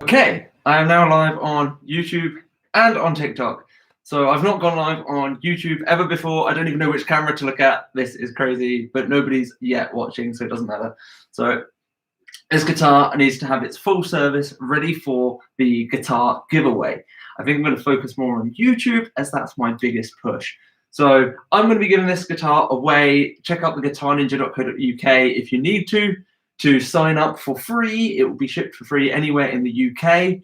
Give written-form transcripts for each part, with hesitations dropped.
Okay, I am now live on YouTube and on TikTok. So I've not gone live on YouTube ever before. I don't even know which camera to look at. This is crazy, but nobody's yet watching, so it doesn't matter. So this guitar needs to have its full service ready for the guitar giveaway. I think I'm going to focus more on YouTube as that's my biggest push. So I'm going to be giving this guitar away. Check out the guitarninja.co.uk if you need to sign up for free. It will be shipped for free anywhere in the UK.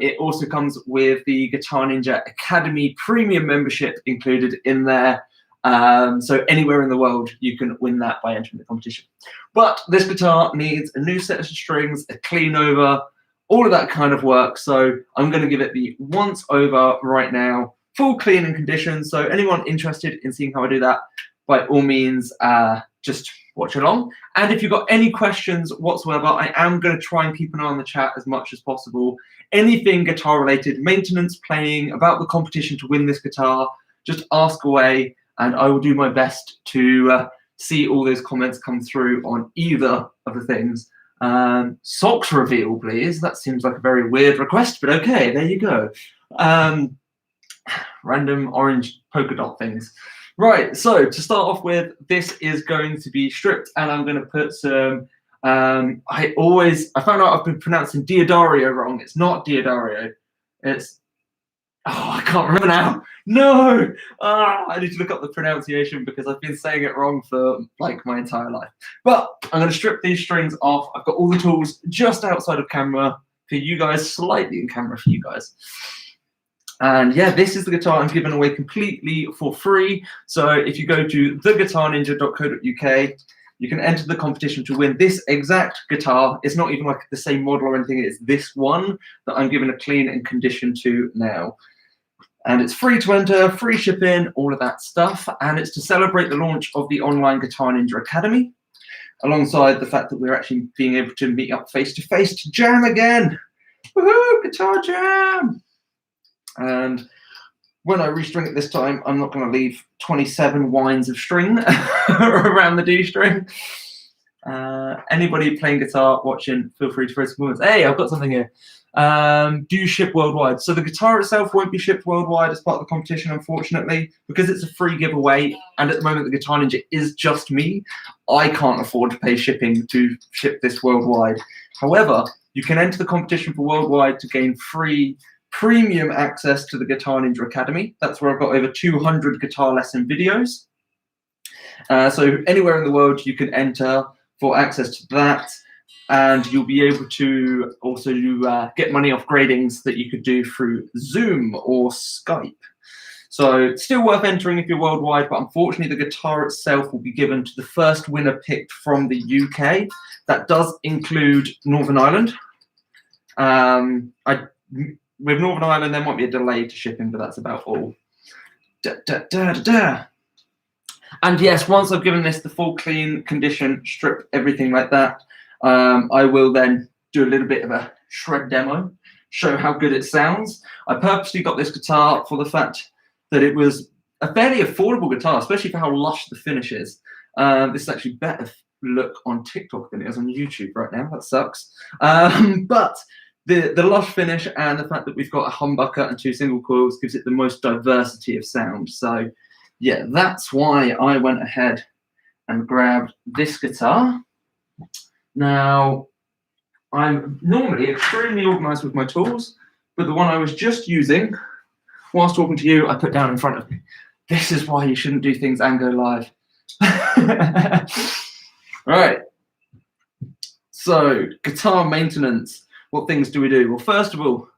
It also comes with the Guitar Ninja Academy Premium membership included in there. So anywhere in the world, you can win that by entering the competition. But this guitar needs a new set of strings, a clean over, all of that kind of work. So I'm going to give it the once over right now, full cleaning condition. So anyone interested in seeing how I do that, by all means, just watch along. And if you've got any questions whatsoever, I am going to try and keep an eye on the chat as much as possible. Anything guitar related, maintenance, playing, about the competition to win this guitar, just ask away and I will do my best to see all those comments come through on either of the things. Socks reveal, please. That seems like a very weird request, but okay, there you go. Random orange polka dot things. Right, so to start off with, this is going to be stripped and I'm going to put some, I found out I've been pronouncing Diodario wrong. It's not Diodario. It's, I can't remember now. No, I need to look up the pronunciation because I've been saying it wrong for like my entire life. But I'm going to strip these strings off. I've got all the tools just outside of camera for you guys, slightly in camera for you guys. And yeah, this is the guitar I'm giving away completely for free. So if you go to theguitarninja.co.uk, you can enter the competition to win this exact guitar. It's not even like the same model or anything. It's this one that I'm giving a clean and condition to now. And it's free to enter, free shipping, all of that stuff. And it's to celebrate the launch of the online Guitar Ninja Academy, alongside the fact that we're actually being able to meet up face-to-face to jam again. Woohoo, guitar jam! And when I restring it this time, I'm not going to leave 27 winds of string around the D string. Anybody playing guitar, watching, feel free to throw some comments. Hey, I've got something here. Do you ship worldwide? So the guitar itself won't be shipped worldwide as part of the competition, unfortunately, because it's a free giveaway. And at the moment, the Guitar Ninja is just me. I can't afford to pay shipping to ship this worldwide. However, you can enter the competition for worldwide to gain free premium access to the Guitar Ninja Academy. That's where I've got over 200 guitar lesson videos. So anywhere in the world you can enter for access to that, and you'll be able to also get money off gradings that you could do through Zoom or Skype. So it's still worth entering if you're worldwide, but unfortunately the guitar itself will be given to the first winner picked from the UK. That does include Northern Ireland. With Northern Ireland, there might be a delay to shipping, but that's about all. And yes, once I've given this the full clean condition, strip everything like that, I will then do a little bit of a shred demo, show how good it sounds. I purposely got this guitar for the fact that it was a fairly affordable guitar, especially for how lush the finish is. This is actually better look on TikTok than it is on YouTube right now. That sucks. But the lush finish and the fact that we've got a humbucker and 2 single coils gives it the most diversity of sound. So yeah, that's why I went ahead and grabbed this guitar. Now, I'm normally extremely organized with my tools, but the one I was just using whilst talking to you, I put down in front of me. This is why you shouldn't do things and go live. Right. So, guitar maintenance. What things do we do? Well, first of all,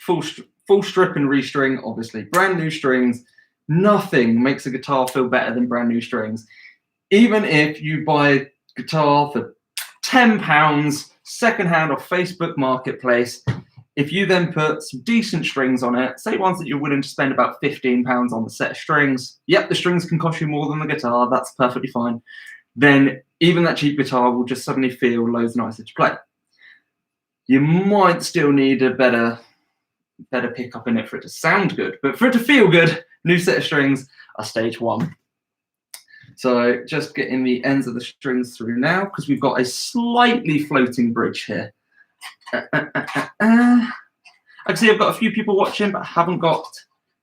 full strip and restring, obviously. Brand new strings. Nothing makes a guitar feel better than brand new strings. Even if you buy a guitar for £10 secondhand off Facebook Marketplace, if you then put some decent strings on it, say ones that you're willing to spend about £15 on the set of strings, yep, the strings can cost you more than the guitar, that's perfectly fine, then even that cheap guitar will just suddenly feel loads nicer to play. You might still need a better pickup in it for it to sound good, but for it to feel good, new set of strings are stage 1. So just getting the ends of the strings through now, because we've got a slightly floating bridge here. I can see I've got a few people watching, but I haven't got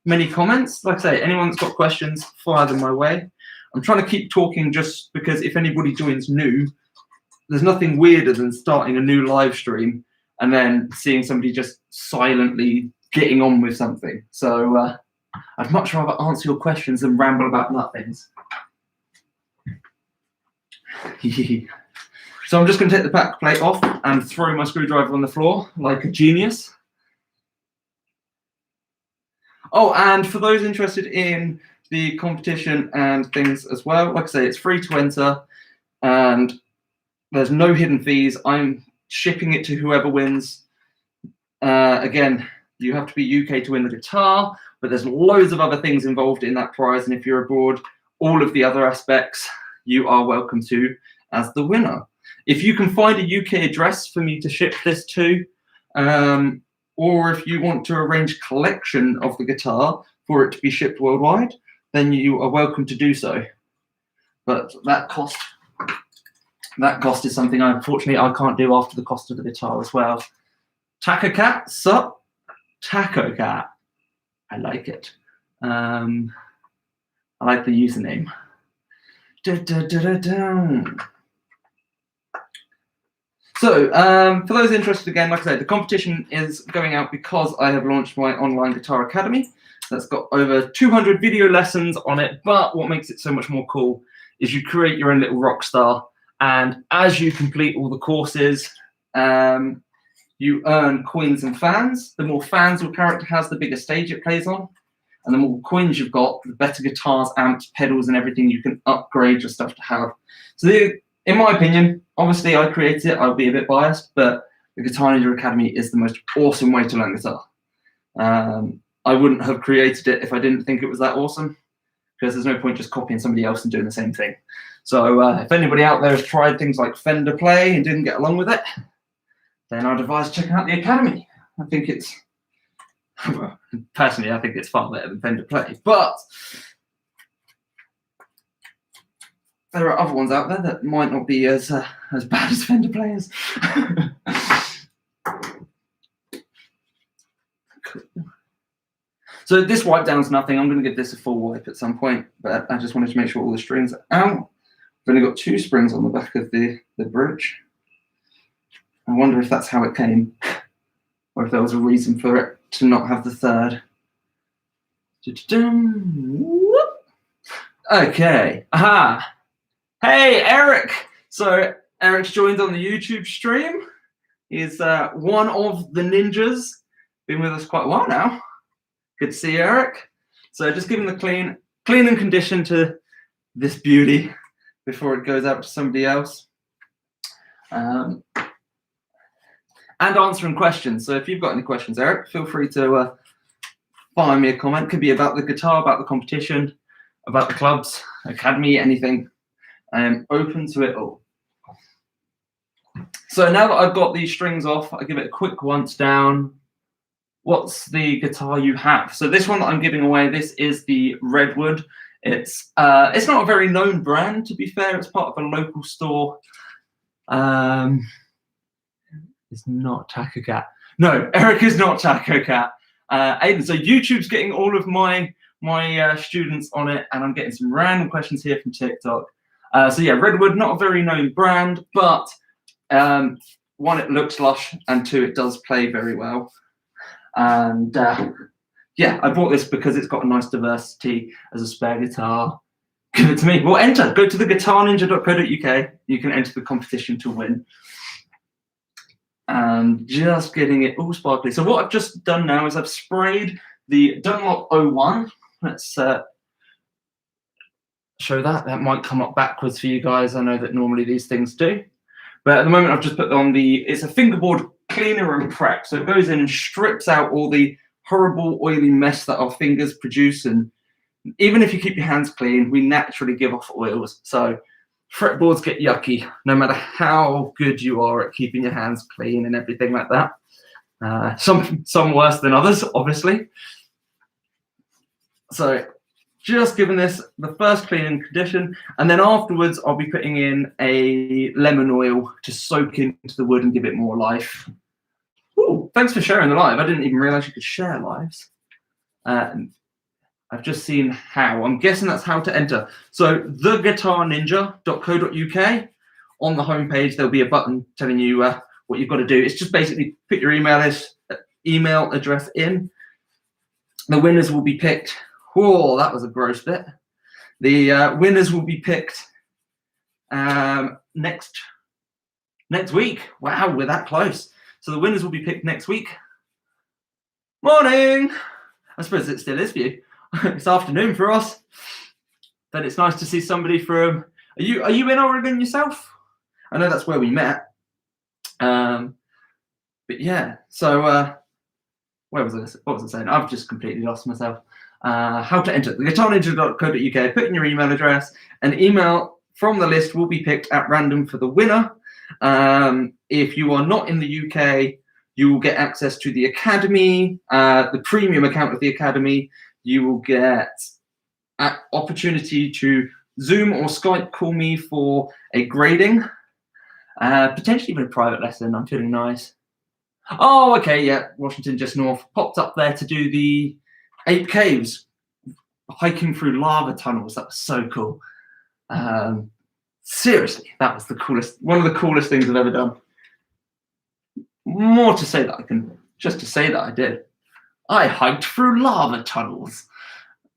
many comments. Like I say, anyone that's got questions, fire them my way. I'm trying to keep talking just because if anybody joins new, there's nothing weirder than starting a new live stream and then seeing somebody just silently getting on with something. So I'd much rather answer your questions than ramble about nothings. So I'm just going to take the back plate off and throw my screwdriver on the floor like a genius. Oh, and for those interested in the competition and things as well, like I say, it's free to enter and there's no hidden fees. I'm shipping it to whoever wins. Again, you have to be UK to win the guitar, but there's loads of other things involved in that prize. And if you're abroad, all of the other aspects you are welcome to as the winner. If you can find a UK address for me to ship this to, or if you want to arrange collection of the guitar for it to be shipped worldwide, then you are welcome to do so. But that cost is something unfortunately I can't do after the cost of the guitar as well. Taco Cat, sup? Taco Cat. I like it. I like the username. So, for those interested, again, like I said, the competition is going out because I have launched my online guitar academy. That's got over 200 video lessons on it, but what makes it so much more cool is you create your own little rock star, and as you complete all the courses, you earn coins and fans. The more fans your character has, the bigger stage it plays on, and the more coins you've got, the better guitars, amps, pedals, and everything you can upgrade your stuff to have. So in my opinion, obviously I created it, I'll be a bit biased, but the Guitar Ninja Academy is the most awesome way to learn guitar. I wouldn't have created it if I didn't think it was that awesome, because there's no point just copying somebody else and doing the same thing. So if anybody out there has tried things like Fender Play and didn't get along with it, then I'd advise checking out the Academy. I think it's, personally, I think it's far better than Fender Play, but there are other ones out there that might not be as bad as Fender players. Cool. So this wipe down's nothing. I'm going to give this a full wipe at some point, but I just wanted to make sure all the strings are out. I've only got 2 springs on the back of the bridge. I wonder if that's how it came, or if there was a reason for it to not have the third. Okay. Aha. Hey, Eric! So Eric's joined on the YouTube stream. He's one of the ninjas. Been with us quite a while now. Good to see you, Eric. So just giving the clean and condition to this beauty before it goes out to somebody else. And answering questions. So if you've got any questions, Eric, feel free to fire me a comment. Could be about the guitar, about the competition, about the clubs, academy, anything. I am open to it all. So now that I've got these strings off, I give it a quick once down. What's the guitar you have? So this one that I'm giving away, this is the Redwood. It's not a very known brand, to be fair. It's part of a local store. It's not Taco Cat. No, Eric is not Taco Cat. Aiden, so YouTube's getting all of my students on it, and I'm getting some random questions here from TikTok. So yeah, Redwood, not a very known brand, but 1, it looks lush, and 2, it does play very well. And yeah, I bought this because it's got a nice diversity as a spare guitar. Give it to me. Well, enter. Go to the guitarninja.co.uk. You can enter the competition to win. And just getting it all sparkly. So what I've just done now is I've sprayed the Dunlop 01. Let's show that. That might come up backwards for you guys. I know that normally these things do. But at the moment I've just put on it's a fingerboard cleaner and prep. So it goes in and strips out all the horrible oily mess that our fingers produce. And even if you keep your hands clean, we naturally give off oils. So fretboards get yucky, no matter how good you are at keeping your hands clean and everything like that. Some worse than others, obviously. So just giving this the first cleaning condition, and then afterwards I'll be putting in a lemon oil to soak into the wood and give it more life. Ooh, thanks for sharing the live. I didn't even realize you could share lives. I've just seen how. I'm guessing that's how to enter. So theguitarninja.co.uk. On the homepage, there'll be a button telling you what you've got to do. It's just basically put your email address in. The winners will be picked. Oh, that was a gross bit. The winners will be picked next week. Wow, we're that close. So the winners will be picked next week. Morning. I suppose it still is for you. It's afternoon for us, but it's nice to see somebody from. Are you in Oregon yourself? I know that's where we met. But yeah. So where was this? What was I saying? I've just completely lost myself. How to enter the guitarninja.co.uk. Put in your email address. An email from the list will be picked at random for the winner. If you are not in the UK, you will get access to the Academy, the premium account of the Academy. You will get an opportunity to Zoom or Skype call me for a grading, potentially even a private lesson. I'm feeling nice. Oh, okay, yeah, Washington just north. Popped up there to do the 8 caves, hiking through lava tunnels. That was so cool. Seriously, that was the coolest, one of the coolest things I've ever done. More to say that I can, just to say that I did. I hiked through lava tunnels.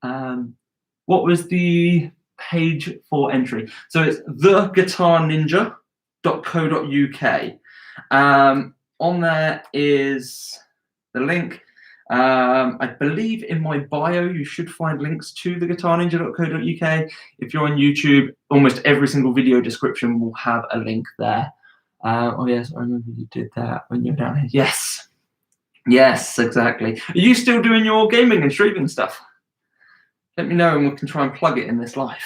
What was the page for entry? So it's theguitarninja.co.uk. On there is the link. I believe in my bio you should find links to theguitarninja.co.uk. If you're on YouTube, almost every single video description will have a link there. Oh yes, I remember you did that when you were down here. Yes, exactly. Are you still doing your gaming and streaming stuff? Let me know and we can try and plug it in this live.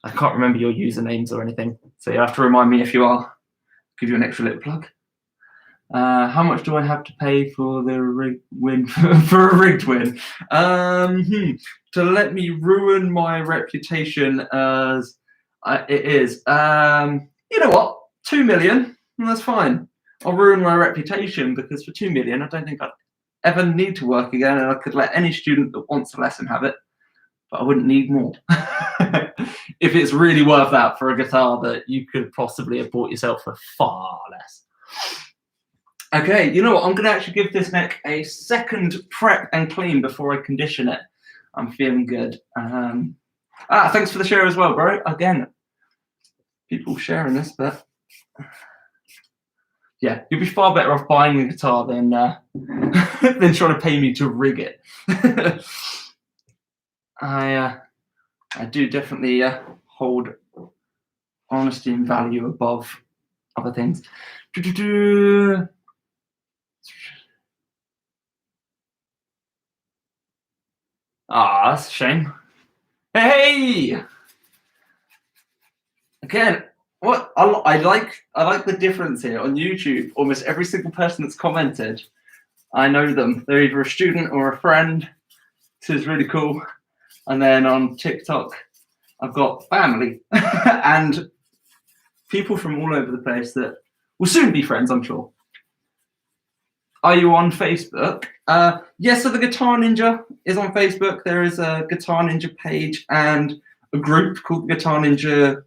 I can't remember your usernames or anything, so you have to remind me if you are. Give you an extra little plug. How much do I have to pay for the rigged win? For a rigged win? To let me ruin my reputation as it is. You know what? 2 million. That's fine. I'll ruin my reputation because for 2 million, I don't think I'd ever need to work again, and I could let any student that wants a lesson have it, but I wouldn't need more. If it's really worth that for a guitar that you could possibly have bought yourself for far less. Okay, you know what? I'm going to actually give this neck a second prep and clean before I condition it. I'm feeling good. Thanks for the share as well, bro. Again, people sharing this, but yeah, you'd be far better off buying a guitar than than trying to pay me to rig it. I do definitely hold honesty and value above other things. That's a shame. Hey! Again, what I like the difference here on YouTube. Almost every single person that's commented, I know them. They're either a student or a friend. This is really cool. And then on TikTok, I've got family and people from all over the place that will soon be friends, I'm sure. Are you on Facebook? Yes, so the Guitar Ninja is on Facebook. There is a Guitar Ninja page and a group called the Guitar Ninja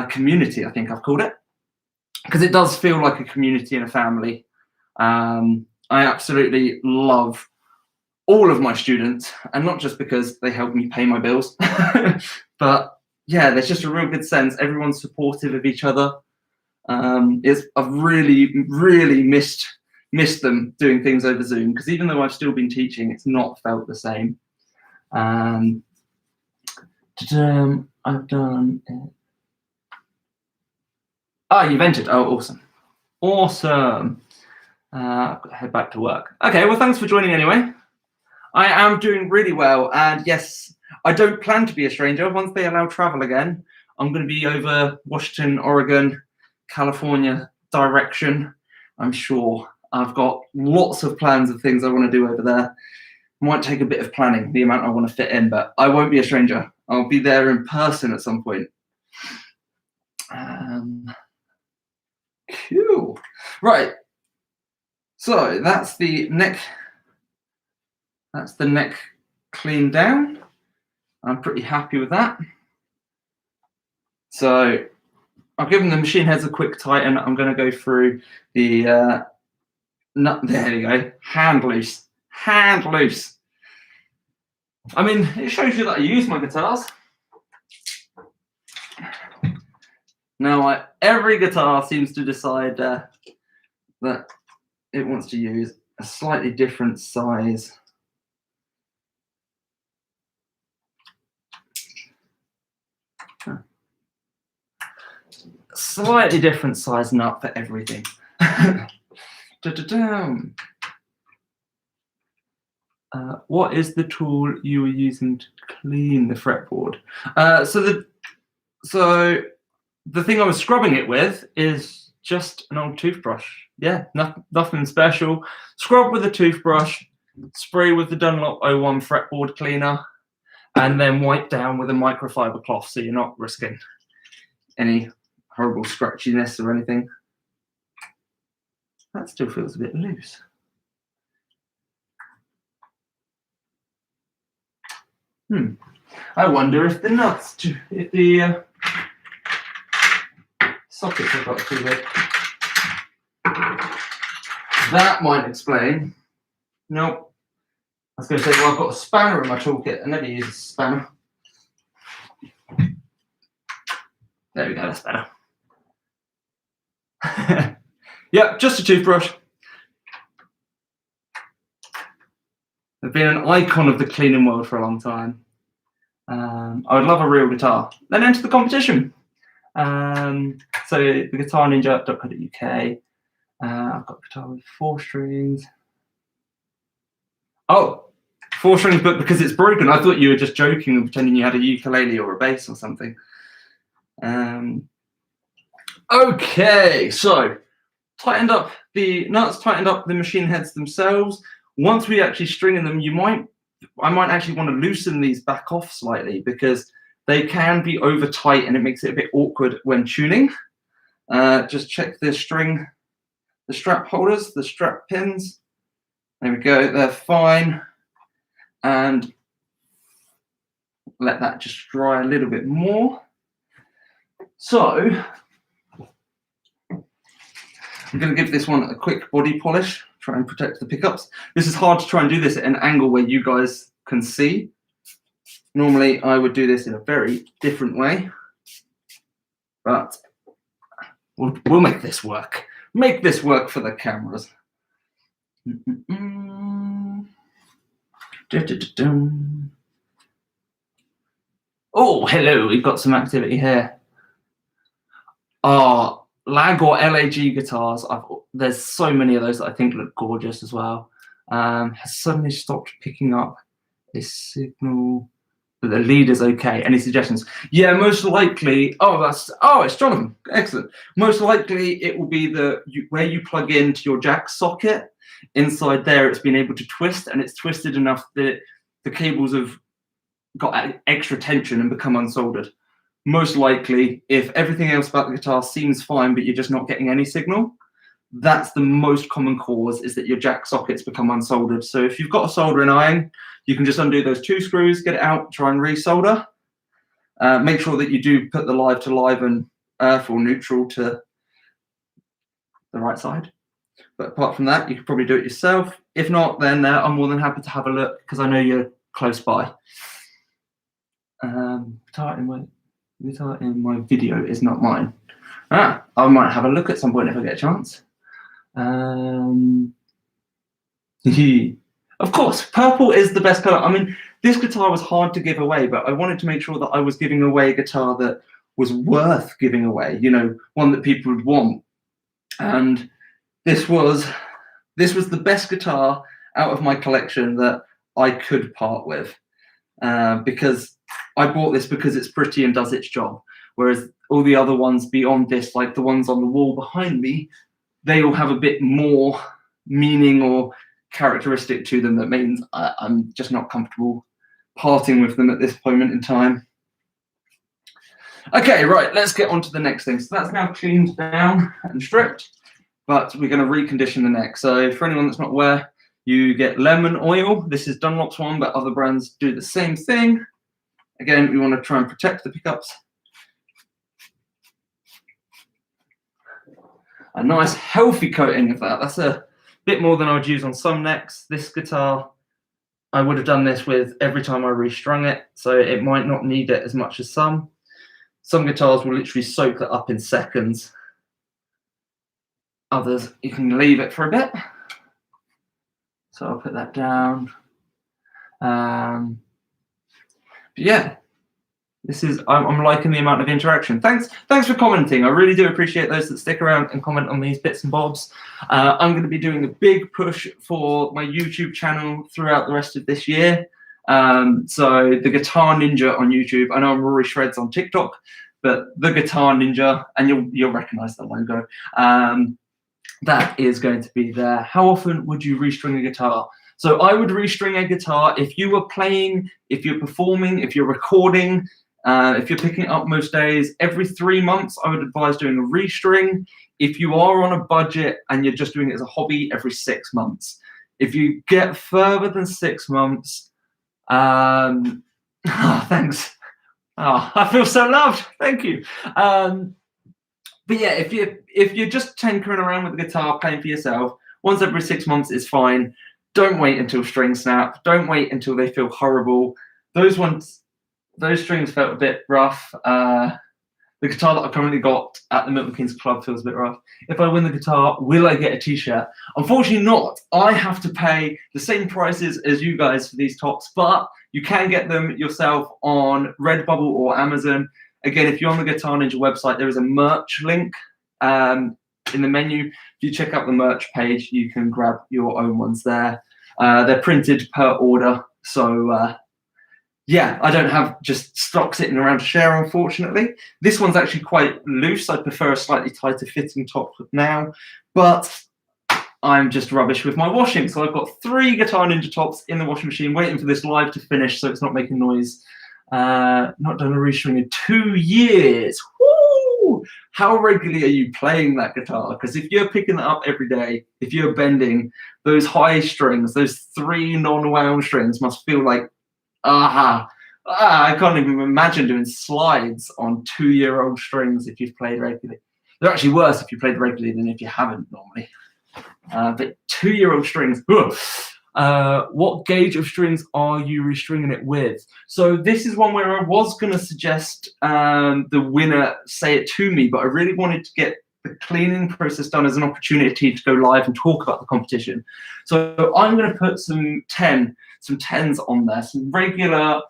Community, I think I've called it. Because it does feel like a community and a family. I absolutely love all of my students, and not just because they help me pay my bills, but yeah, there's just a real good sense. Everyone's supportive of each other. I've really missed them doing things over Zoom, because even though I've still been teaching, it's not felt the same. I've done it. You've entered. Oh, awesome. I've got to head back to work. Okay, well, thanks for joining anyway. I am doing really well, and yes, I don't plan to be a stranger. Once they allow travel again, I'm going to be over Washington, Oregon, California direction, I'm sure. I've got lots of plans of things I want to do over there. Might take a bit of planning, the amount I want to fit in, but I won't be a stranger. I'll be there in person at some point. Cool. Right. So that's the neck. That's the neck cleaned down. I'm pretty happy with that. So I've given the machine heads a quick tighten. I'm going to go through the nut. There you go. Hand loose. Hand loose. I mean, it shows you that I use my guitars. Now, every guitar seems to decide that it wants to use a slightly different size. Slightly different size nut for everything. What is the tool you were using to clean the fretboard? So the thing I was scrubbing it with is just an old toothbrush. Yeah, nothing special. Scrub with a toothbrush, spray with the Dunlop 01 fretboard cleaner, and then wipe down with a microfiber cloth so you're not risking any horrible scratchiness or anything. That still feels a bit loose. I wonder if the nuts, if the sockets have got too big. That might explain. Nope. I was going to say, well, I've got a spanner in my toolkit. I never use a spanner. There we go, that's better. Yep, just a toothbrush. I've been an icon of the cleaning world for a long time. I would love a real guitar. Then enter the competition. So the guitarninja.co.uk. I've got a guitar with 4 strings. Oh, 4 strings, but because it's broken, I thought you were just joking and pretending you had a ukulele or a bass or something. Okay, so tightened up the nuts, tightened up the machine heads themselves. Once we actually string them, I might actually want to loosen these back off slightly because they can be over tight and it makes it a bit awkward when tuning. Just check the string, the strap holders, the strap pins. There we go, they're fine. And let that just dry a little bit more. So I'm going to give this one a quick body polish, try and protect the pickups. This is hard to try and do this at an angle where you guys can see. Normally I would do this in a very different way, but we'll make this work. Make this work for the cameras. Oh, hello, we've got some activity here. Lag or LAG guitars, there's so many of those that I think look gorgeous as well. Has suddenly stopped picking up a signal, but the lead is okay. Any suggestions? Yeah, most likely. It's Jonathan. Excellent. Most likely it will be where you plug into your jack socket. Inside there, it's been able to twist, and it's twisted enough that the cables have got extra tension and become unsoldered. Most likely, if everything else about the guitar seems fine, but you're just not getting any signal, that's the most common cause, is that your jack sockets become unsoldered. So if you've got a soldering iron, you can just undo those 2 screws, get it out, try and resolder. Make sure that you do put the live to live and earth or neutral to the right side. But apart from that, you could probably do it yourself. If not, then I'm more than happy to have a look because I know you're close by. Guitar in my video is not mine. I might have a look at some point if I get a chance. Of course, purple is the best color. I mean, this guitar was hard to give away, but I wanted to make sure that I was giving away a guitar that was worth giving away, you know, one that people would want. And this was the best guitar out of my collection that I could part with, because I bought this because it's pretty and does its job. Whereas all the other ones beyond this, like the ones on the wall behind me, they all have a bit more meaning or characteristic to them that means I'm just not comfortable parting with them at this moment in time. Okay, right, let's get on to the next thing. So that's now cleaned down and stripped. but we're going to recondition the neck. So for anyone that's not aware, you get lemon oil. This is Dunlop's one, but other brands do the same thing. Again, we want to try and protect the pickups. A nice healthy coating of that. That's a bit more than I would use on some necks. This guitar, I would have done this with every time I restrung it, so it might not need it as much as some. Some guitars will literally soak that up in seconds. Others, you can leave it for a bit. So I'll put that down. But yeah, I'm liking the amount of interaction. Thanks for commenting. I really do appreciate those that stick around and comment on these bits and bobs. I'm going to be doing a big push for my YouTube channel throughout the rest of this year. So the Guitar Ninja on YouTube. I know I'm Rory Shreds on TikTok, but the Guitar Ninja, and you'll recognize the logo. That is going to be there. How often would you restring a guitar? So I would restring a guitar if you were playing, if you're performing, if you're recording, if you're picking it up most days. Every 3 months, I would advise doing a restring. If you are on a budget and you're just doing it as a hobby, every 6 months. If you get further than 6 months, thanks. Oh, I feel so loved. Thank you. But yeah, if you're just tinkering around with the guitar, playing for yourself, once every 6 months is fine. Don't wait until strings snap. Don't wait until they feel horrible. Those strings felt a bit rough. The guitar that I've currently got at the Milton Keynes Club feels a bit rough. If I win the guitar, will I get a t-shirt? Unfortunately not. I have to pay the same prices as you guys for these tops, but you can get them yourself on Redbubble or Amazon. Again, if you're on the Guitar Ninja website, there is a merch link in the menu. If you check out the merch page, you can grab your own ones there. They're printed per order. So yeah, I don't have just stock sitting around to share, unfortunately. This one's actually quite loose. I prefer a slightly tighter fitting top now, but I'm just rubbish with my washing. So I've got 3 Guitar Ninja tops in the washing machine waiting for this live to finish so it's not making noise. Not done a restring in 2 years. Woo! How regularly are you playing that guitar? Because if you're picking that up every day, if you're bending, those high strings, those 3 non-wound strings must feel like, I can't even imagine doing slides on 2-year-old strings if you've played regularly. They're actually worse if you played regularly than if you haven't normally. But 2-year-old strings, what gauge of strings are you restringing it with? So this is one where I was going to suggest the winner say it to me, but I really wanted to get the cleaning process done as an opportunity to go live and talk about the competition. So I'm going to put some 10s on there, some regular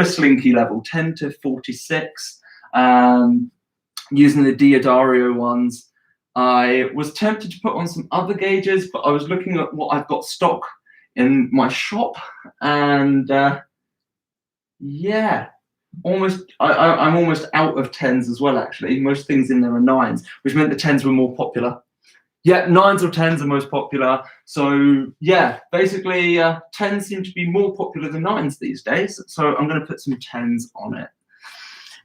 slinky level, 10 to 46, using the Diodario ones. I was tempted to put on some other gauges, but I was looking at what I've got stock in my shop, and yeah, I'm almost out of 10s as well, actually. Most things in there are 9s, which meant the 10s were more popular. Yeah, 9s or 10s are most popular. So yeah, basically 10s seem to be more popular than 9s these days. So I'm going to put some 10s on it.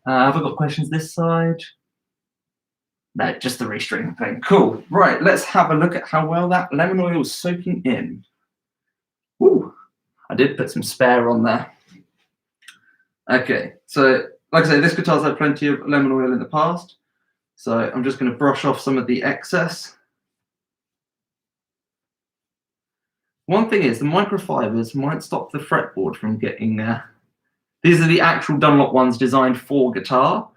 Have I got questions this side? No, just the restring thing. Cool. Right, let's have a look at how well that lemon oil is soaking in. Ooh, I did put some spare on there. Okay, so like I say, this guitar's had plenty of lemon oil in the past. So I'm just going to brush off some of the excess. One thing is, the microfibers might stop the fretboard from getting... these are the actual Dunlop ones designed for guitar.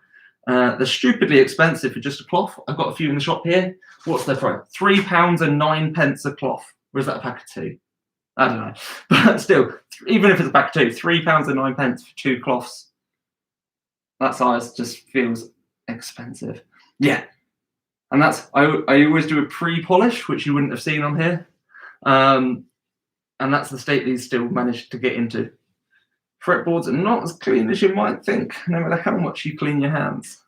They're stupidly expensive for just a cloth. I've got a few in the shop here. What's their price? £3.09 a cloth. Or is that a pack of 2? I don't know. But still, even if it's a pack of 2, £3.09 for 2 cloths. That size just feels expensive. Yeah. And that's, I always do a pre-polish, which you wouldn't have seen on here. And that's the state these still managed to get into. Fretboards are not as clean as you might think, no matter how much you clean your hands.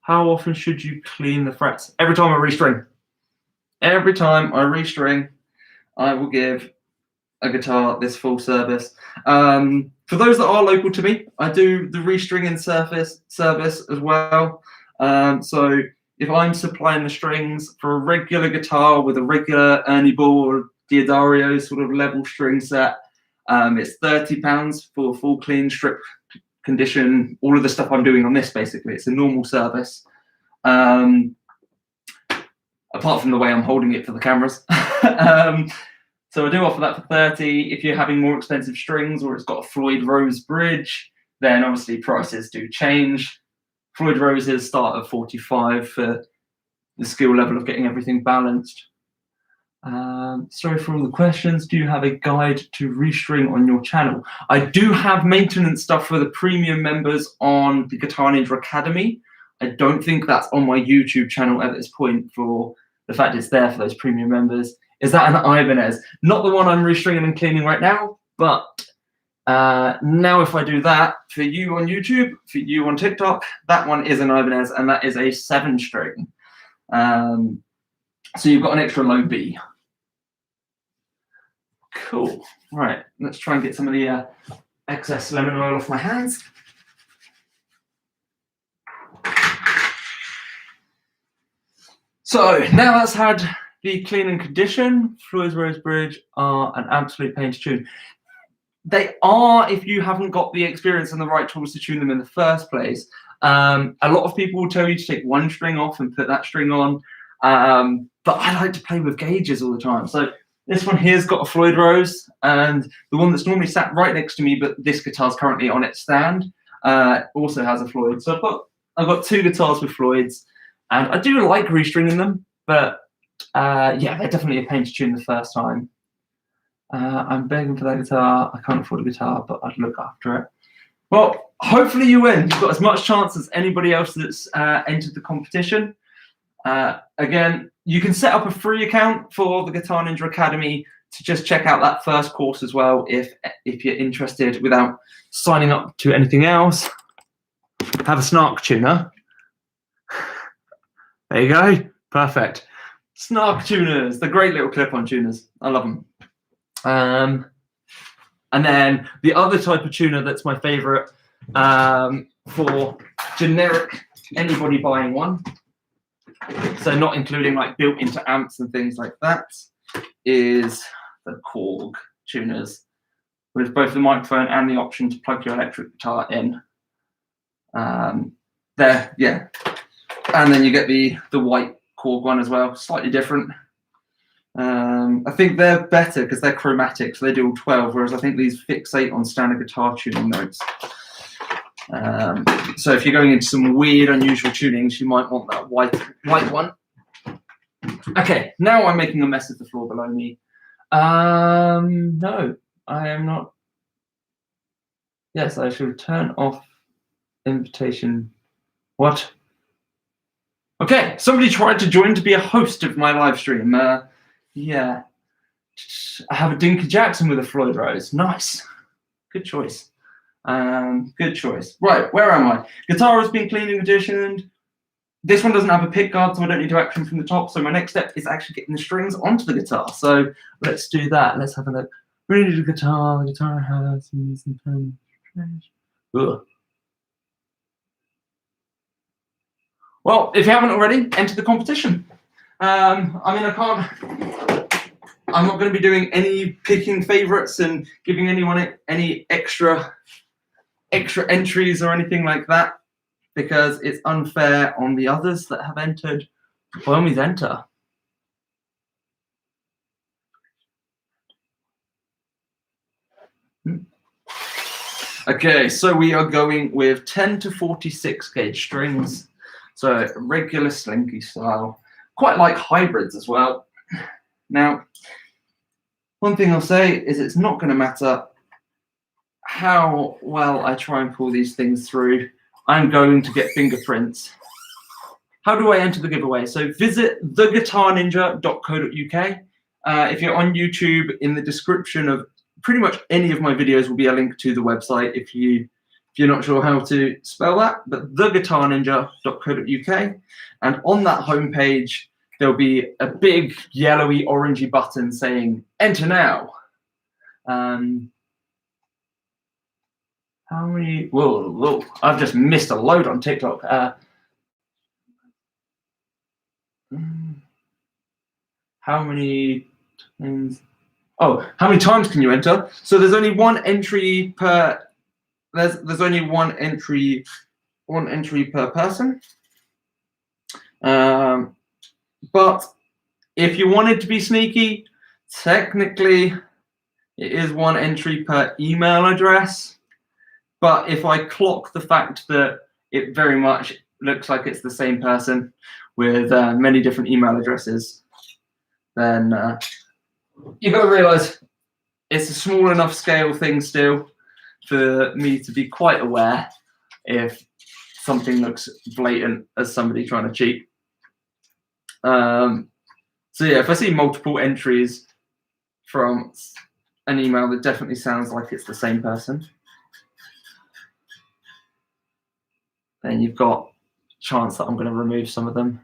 How often should you clean the frets? Every time I restring. Every time I restring, I will give a guitar this full service. For those that are local to me, I do the restringing service as well. So if I'm supplying the strings for a regular guitar with a regular Ernie Ball or Diodario sort of level string set, it's £30 for full clean strip condition, all of the stuff I'm doing on this. Basically, it's a normal service, apart from the way I'm holding it for the cameras. So I do offer that for 30. If you're having more expensive strings or it's got a Floyd Rose bridge, then obviously prices do change. Floyd Roses start at 45 for the skill level of getting everything balanced. Sorry for all the questions. Do you have a guide to restring on your channel? I do have maintenance stuff for the premium members on the Guitar Ninja Academy. I don't think that's on my YouTube channel at this point, for the fact it's there for those premium members. Is that an Ibanez? Not the one I'm restringing and cleaning right now, but now if I do that for you on YouTube, for you on TikTok, that one is an Ibanez, and that is a 7-string. So you've got an extra low B. Cool. Right, let's try and get some of the excess lemon oil off my hands. So now that's had the clean and condition, Floyd Rose Bridge are an absolute pain to tune. They are, if you haven't got the experience and the right tools to tune them in the first place. A lot of people will tell you to take one string off and put that string on, but I like to play with gauges all the time. So this one here's got a Floyd Rose, and the one that's normally sat right next to me, but this guitar's currently on its stand, also has a Floyd. So I've got 2 guitars with Floyds, and I do like restringing them, but yeah, they're definitely a pain to tune the first time. I'm begging for that guitar. I can't afford a guitar, but I'd look after it. Well, hopefully you win. You've got as much chance as anybody else that's entered the competition. Again, you can set up a free account for the Guitar Ninja Academy to just check out that first course as well, if you're interested, without signing up to anything else. Have a snark tuner. There you go. Perfect. Snark tuners, the great little clip-on tuners. I love them. And then the other type of tuner that's my favorite, for generic anybody buying one, so not including like built into amps and things like that, is the Korg tuners, with both the microphone and the option to plug your electric guitar in. There, yeah. And then you get the white Korg one as well, slightly different. I think they're better because they're chromatic, so they do all 12, whereas I think these fixate on standard guitar tuning notes. So if you're going into some weird, unusual tunings, you might want that white one. Okay, now I'm making a mess of the floor below me. No, I am not. Yes, I should turn off invitation. What? Okay, somebody tried to join to be a host of my live stream. Yeah, I have a Dinky Jackson with a Floyd Rose. Nice, good choice. Good choice. Right, where am I? Guitar has been cleaned and conditioned. This one doesn't have a pick guard, so I don't need to action from the top. So my next step is actually getting the strings onto the guitar. So let's do that. Let's have a look. Really, the guitar has some Ugh. Well, if you haven't already, enter the competition. I mean, I'm not going to be doing any picking favorites and giving anyone any extra entries or anything like that, because it's unfair on the others that have entered. By all means, enter. Okay, so we are going with 10 to 46 gauge strings. So regular slinky style. Quite like hybrids as well. Now, one thing I'll say is it's not going to matter how well I try and pull these things through. I'm going to get fingerprints. How do I enter the giveaway? So visit theguitarninja.co.uk. If you're on YouTube, in the description of pretty much any of my videos will be a link to the website if you're not sure how to spell that, but theguitarninja.co.uk. And on that homepage, there'll be a big yellowy orangey button saying enter now. How many? Whoa, I've just missed a load on TikTok. How many times? Oh, how many times can you enter? So there's only one entry per. There's only one entry per person. But if you wanted to be sneaky, technically it is one entry per email address. But if I clock the fact that it very much looks like it's the same person with many different email addresses, then you've got to realize it's a small enough scale thing still for me to be quite aware if something looks blatant as somebody trying to cheat. So yeah, if I see multiple entries from an email that definitely sounds like it's the same person, then you've got a chance that I'm going to remove some of them.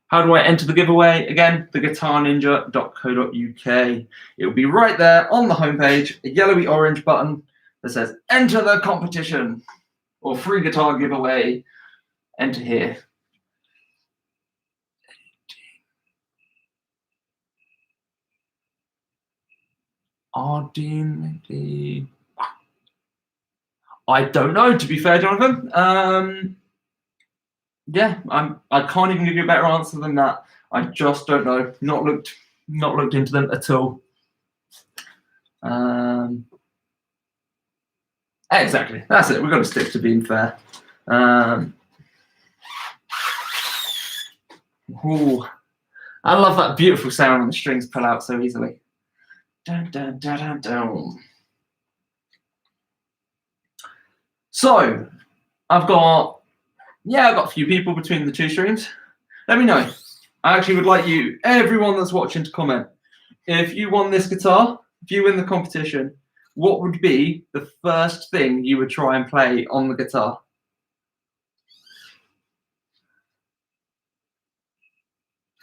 How do I enter the giveaway? Again, theguitarninja.co.uk. It will be right there on the homepage, a yellowy orange button that says enter the competition or free guitar giveaway. Enter here. RD. I don't know, to be fair, Jonathan. Yeah, I can't even give you a better answer than that. I just don't know. Not looked into them at all. Exactly. That's it. We've got to stick to being fair. Ooh, I love that beautiful sound when the strings pull out so easily. Dun, dun, dun, dun, dun. So I've got a few people between the two streams. Let me know. I actually would like you, everyone that's watching, to comment. If you won this guitar, if you win the competition, what would be the first thing you would try and play on the guitar?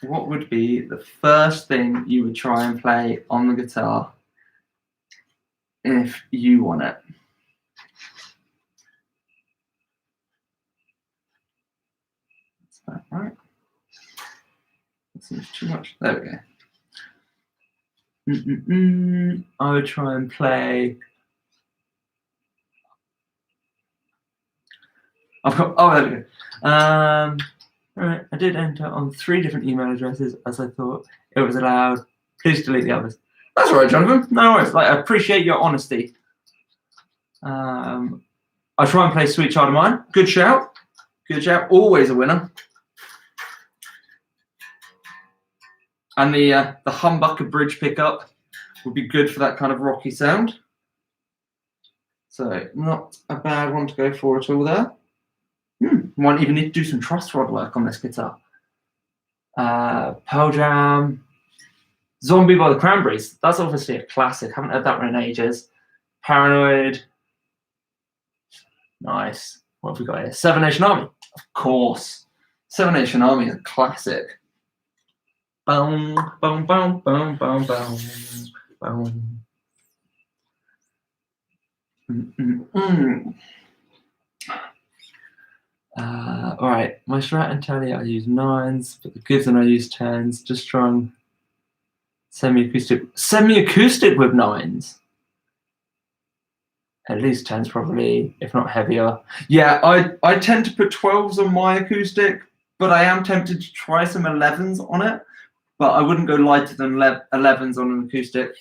What would be the first thing you would try and play on the guitar if you won it? Is that right? That seems too much. There we go. I would try and play. There we go. Right, I did enter on 3 different email addresses as I thought it was allowed. Please delete the others. That's all right, Jonathan. No worries. I appreciate your honesty. I try and play Sweet Child of Mine. Good shout. Good shout. Always a winner. And the humbucker bridge pickup would be good for that kind of rocky sound. So not a bad one to go for at all there. Might even need to do some truss rod work on this guitar. Pearl Jam, Zombie by the Cranberries. That's obviously a classic. Haven't heard that one in ages. Paranoid. Nice. What have we got here? Seven Nation Army. Of course. Seven Nation Army is a classic. Boom, boom, boom, boom, boom, boom, boom. All right, my Strat and Tele I use 9s, but the Gibson I use 10s. Just strung semi-acoustic with 9s. At least 10s probably, if not heavier. Yeah, I tend to put 12s on my acoustic, but I am tempted to try some 11s on it. But I wouldn't go lighter than 11s on an acoustic.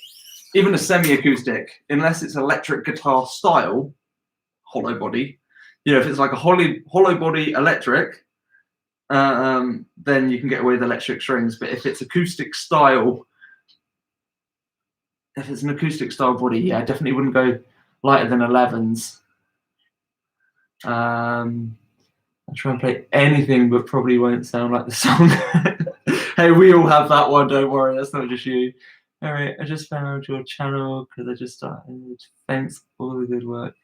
Even a semi-acoustic, unless it's electric guitar style, hollow body. If it's like a hollow body electric, then you can get away with electric strings. But if it's acoustic style, if it's an acoustic style body, yeah, I definitely wouldn't go lighter than 11s. I'll try and play anything, but probably won't sound like the song. Hey, we all have that one, don't worry, that's not just you. All right, I just found your channel because I just started. Thanks for all the good work.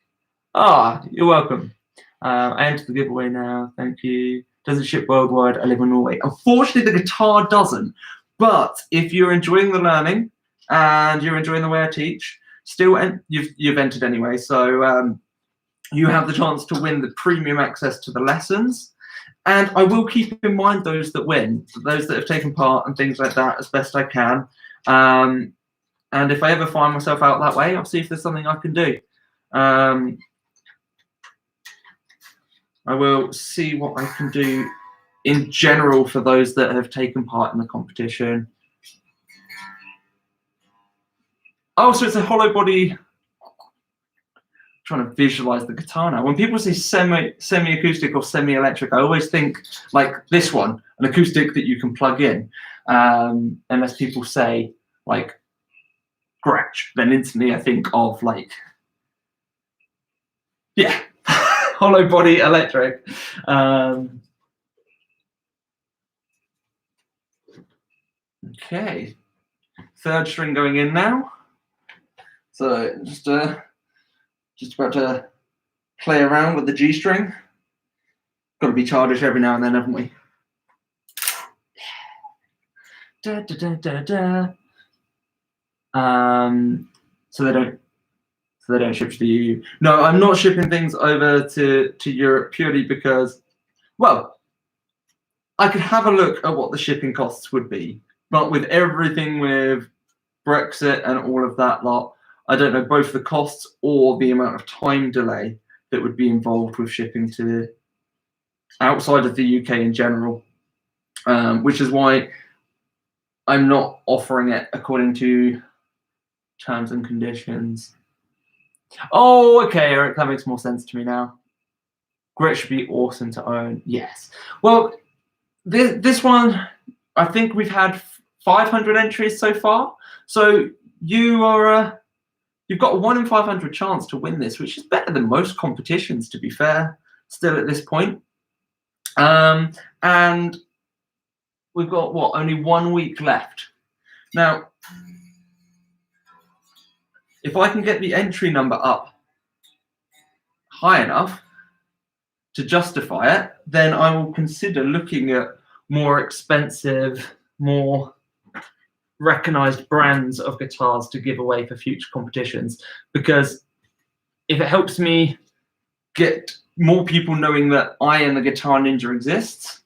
You're welcome. I entered the giveaway now, thank you. Does it ship worldwide? I live in Norway. Unfortunately, the guitar doesn't. But if you're enjoying the learning and you're enjoying the way I teach, you've entered anyway. So you have the chance to win the premium access to the lessons And I will keep in mind those that win, those that have taken part and things like that as best I can. And if I ever find myself out that way, I'll see if there's something I can do. I will see what I can do in general for those that have taken part in the competition. Oh, so it's a hollow body. Trying to visualize the guitar now. When people say semi-acoustic or semi-electric, I always think like this one, an acoustic that you can plug in. Unless people say like Gretsch, then instantly I think of like, yeah, hollow body electric. Okay, third string going in now. So just about to play around with the G string. Got to be childish every now and then, haven't we? Da, da, da, da, da. So they don't ship to the EU. No, I'm not shipping things over to Europe purely because, well, I could have a look at what the shipping costs would be, but with everything with Brexit and all of that lot, I don't know both the costs or the amount of time delay that would be involved with shipping to outside of the UK in general, which is why I'm not offering it according to terms and conditions. Oh, okay, Eric, that makes more sense to me now. Grit should be awesome to own. Yes. Well, this one, I think we've had 500 entries so far. So you are you've got a 1 in 500 chance to win this, which is better than most competitions, to be fair, still at this point. And we've got, what, only 1 week left. Now, if I can get the entry number up high enough to justify it, then I will consider looking at more expensive, more recognized brands of guitars to give away for future competitions, because if it helps me get more people knowing that I and the Guitar Ninja exist,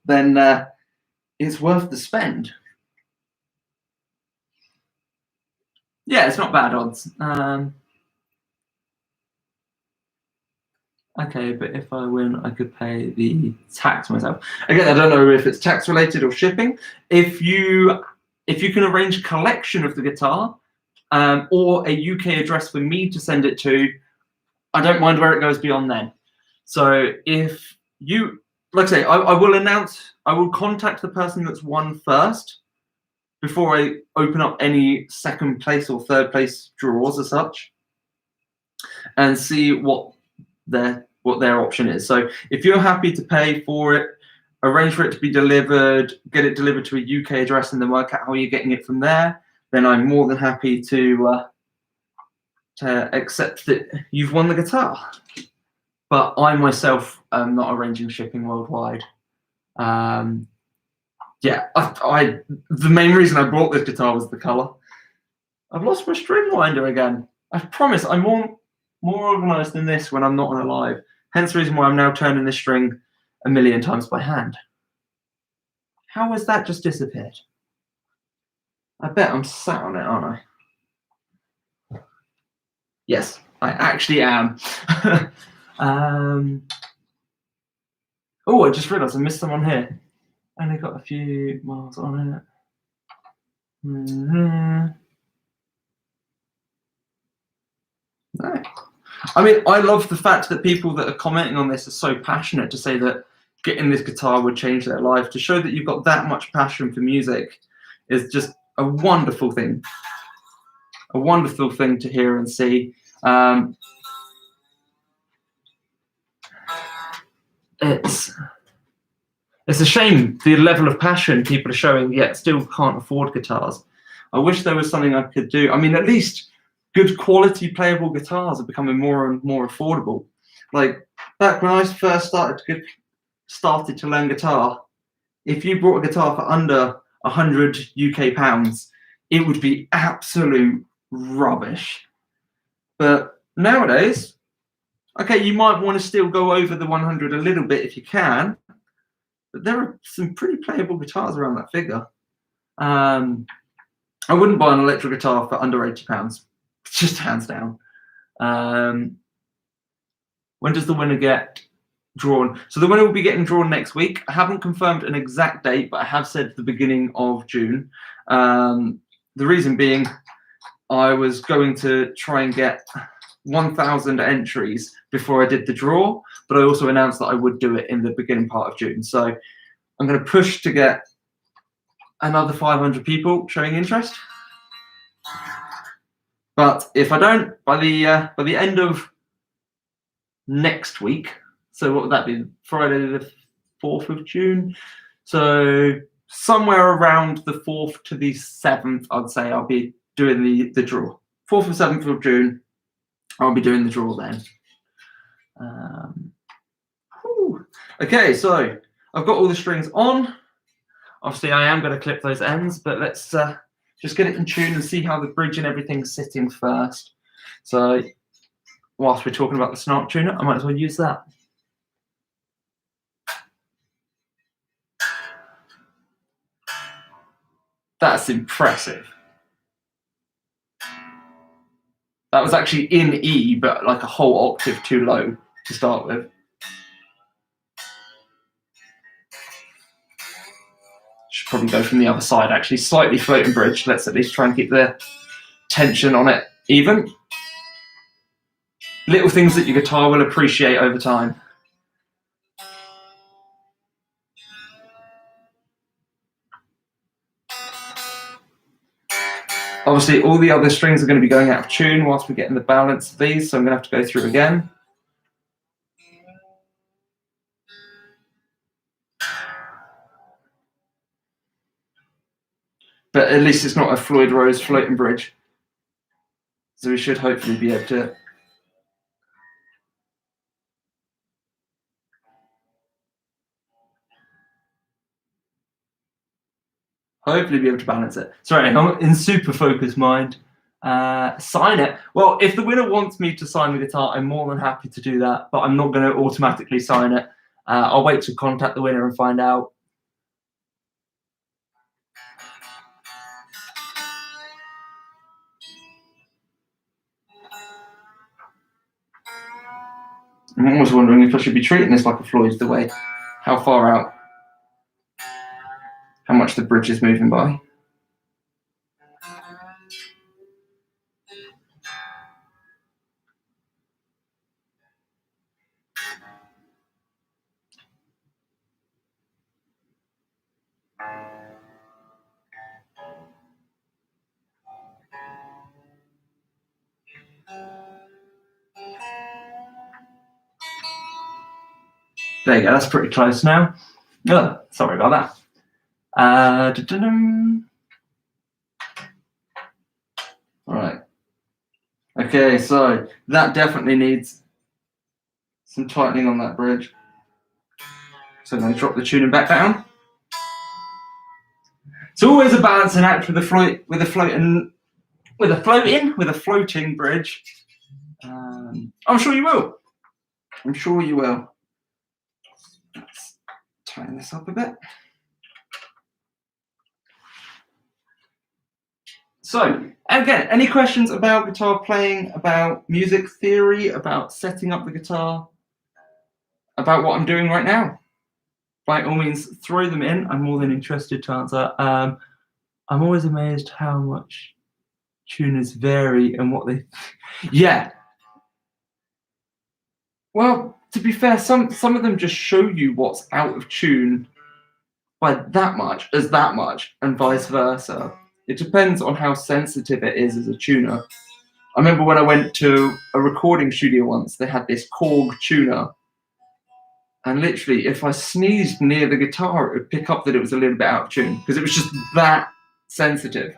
then it's worth the spend. Yeah, it's not bad odds. Okay, but if I win, I could pay the tax myself. Again, I don't know if it's tax related or shipping. If you can arrange a collection of the guitar or a UK address for me to send it to, I don't mind where it goes beyond then. So if you, like I say, I will contact the person that's won first before I open up any second place or third place draws as such, and see what their option is. So if you're happy to pay for it, arrange for it to be delivered, get it delivered to a UK address, and then work out how you're getting it from there, then I'm more than happy to accept that you've won the guitar. But I myself am not arranging shipping worldwide. Yeah, the main reason I bought this guitar was the color. I've lost my string winder again. I promise I'm more organized than this when I'm not on a live. Hence the reason why I'm now turning this string 1,000,000 times by hand. How has that just disappeared? I bet I'm sat on it, aren't I? Yes, I actually am. Oh, I just realized I missed someone here. Only got a few miles on it. No. I mean, I love the fact that people that are commenting on this are so passionate to say that getting this guitar would change their life. To show that you've got that much passion for music is just a wonderful thing. A wonderful thing to hear and see. It's a shame the level of passion people are showing, yet still can't afford guitars. I wish there was something I could do. I mean, at least good quality playable guitars are becoming more and more affordable. Like back when I first started to learn guitar, if you bought a guitar for under 100 UK pounds, it would be absolute rubbish. But nowadays, Okay, you might want to still go over the 100 a little bit if you can, but there are some pretty playable guitars around that figure. I wouldn't buy an electric guitar for under £80, just hands down. When does the winner get drawn? So the winner will be getting drawn next week. I haven't confirmed an exact date, but I have said the beginning of June. The reason being, I was going to try and get 1,000 entries before I did the draw, but I also announced that I would do it in the beginning part of June. So I'm going to push to get another 500 people showing interest. But if I don't, by the end of next week, so what would that be? Friday the 4th of June. So somewhere around the 4th to the 7th, I'd say I'll be doing the draw. 4th or 7th of June, I'll be doing the draw then. Okay, so I've got all the strings on. Obviously, I am going to clip those ends, but let's just get it in tune and see how the bridge and everything's sitting first. So whilst we're talking about the snark tuner, I might as well use that. That's impressive. That was actually in E, but like a whole octave too low to start with. Should probably go from the other side, actually. Slightly floating bridge. Let's at least try and keep the tension on it even. Little things that your guitar will appreciate over time. Obviously, all the other strings are going to be going out of tune whilst we're getting the balance of these, so I'm going to have to go through again. But at least it's not a Floyd Rose floating bridge. So we should hopefully be able to balance it. Sorry, I'm in super focus mind. Sign it. Well, if the winner wants me to sign the guitar, I'm more than happy to do that, but I'm not going to automatically sign it. I'll wait to contact the winner and find out. I'm almost wondering if I should be treating this like a Floyd's the way. How far out? How much the bridge is moving by? There you go, that's pretty close now. Oh, sorry about that. All right. Okay, so that definitely needs some tightening on that bridge. So I'm going to drop the tuning back down. It's always a balancing act with a floating bridge. I'm sure you will. I'm sure you will. Let's tighten this up a bit. So, again, any questions about guitar playing, about music theory, about setting up the guitar, about what I'm doing right now? By all means, throw them in. I'm more than interested to answer. I'm always amazed how much tuners vary and what they... Yeah. Well, to be fair, some of them just show you what's out of tune by that much, and vice versa. It depends on how sensitive it is as a tuner. I remember when I went to a recording studio once, they had this Korg tuner. And literally, if I sneezed near the guitar, it would pick up that it was a little bit out of tune, because it was just that sensitive.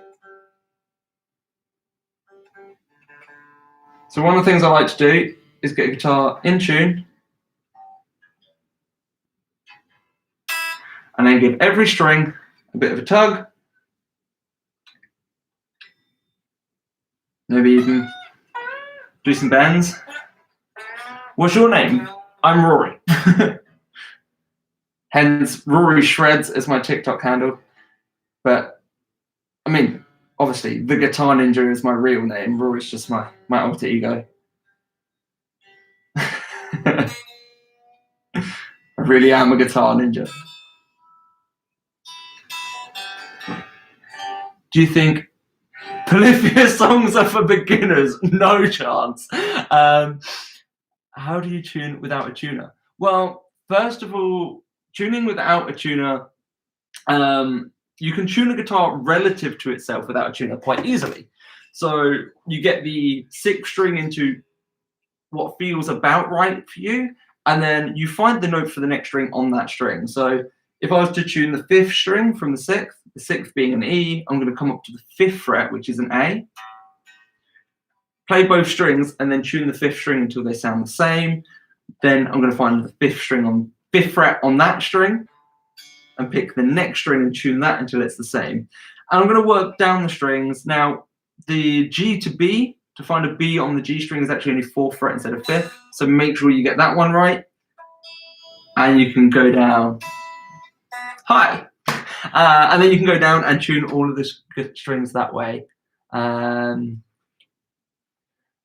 So one of the things I like to do is get a guitar in tune, and then give every string a bit of a tug. Maybe even do some bends. What's your name? I'm Rory. Hence, Rory Shreds is my TikTok handle. But, I mean, obviously, the Guitar Ninja is my real name. Rory's just my alter ego. I really am a Guitar Ninja. Do you think Polyphia songs are for beginners? No chance. How do you tune without a tuner? Well, first of all, tuning without a tuner, you can tune a guitar relative to itself without a tuner quite easily. So you get the sixth string into what feels about right for you, and then you find the note for the next string on that string. So if I was to tune the fifth string from the sixth being an E, I'm going to come up to the fifth fret, which is an A, play both strings, and then tune the fifth string until they sound the same. Then I'm going to find the fifth string on fifth fret on that string, and pick the next string and tune that until it's the same. And I'm going to work down the strings. Now, the G to B, to find a B on the G string is actually only fourth fret instead of fifth. So make sure you get that one right. And you can go down. Hi. And then you can go down and tune all of the strings that way.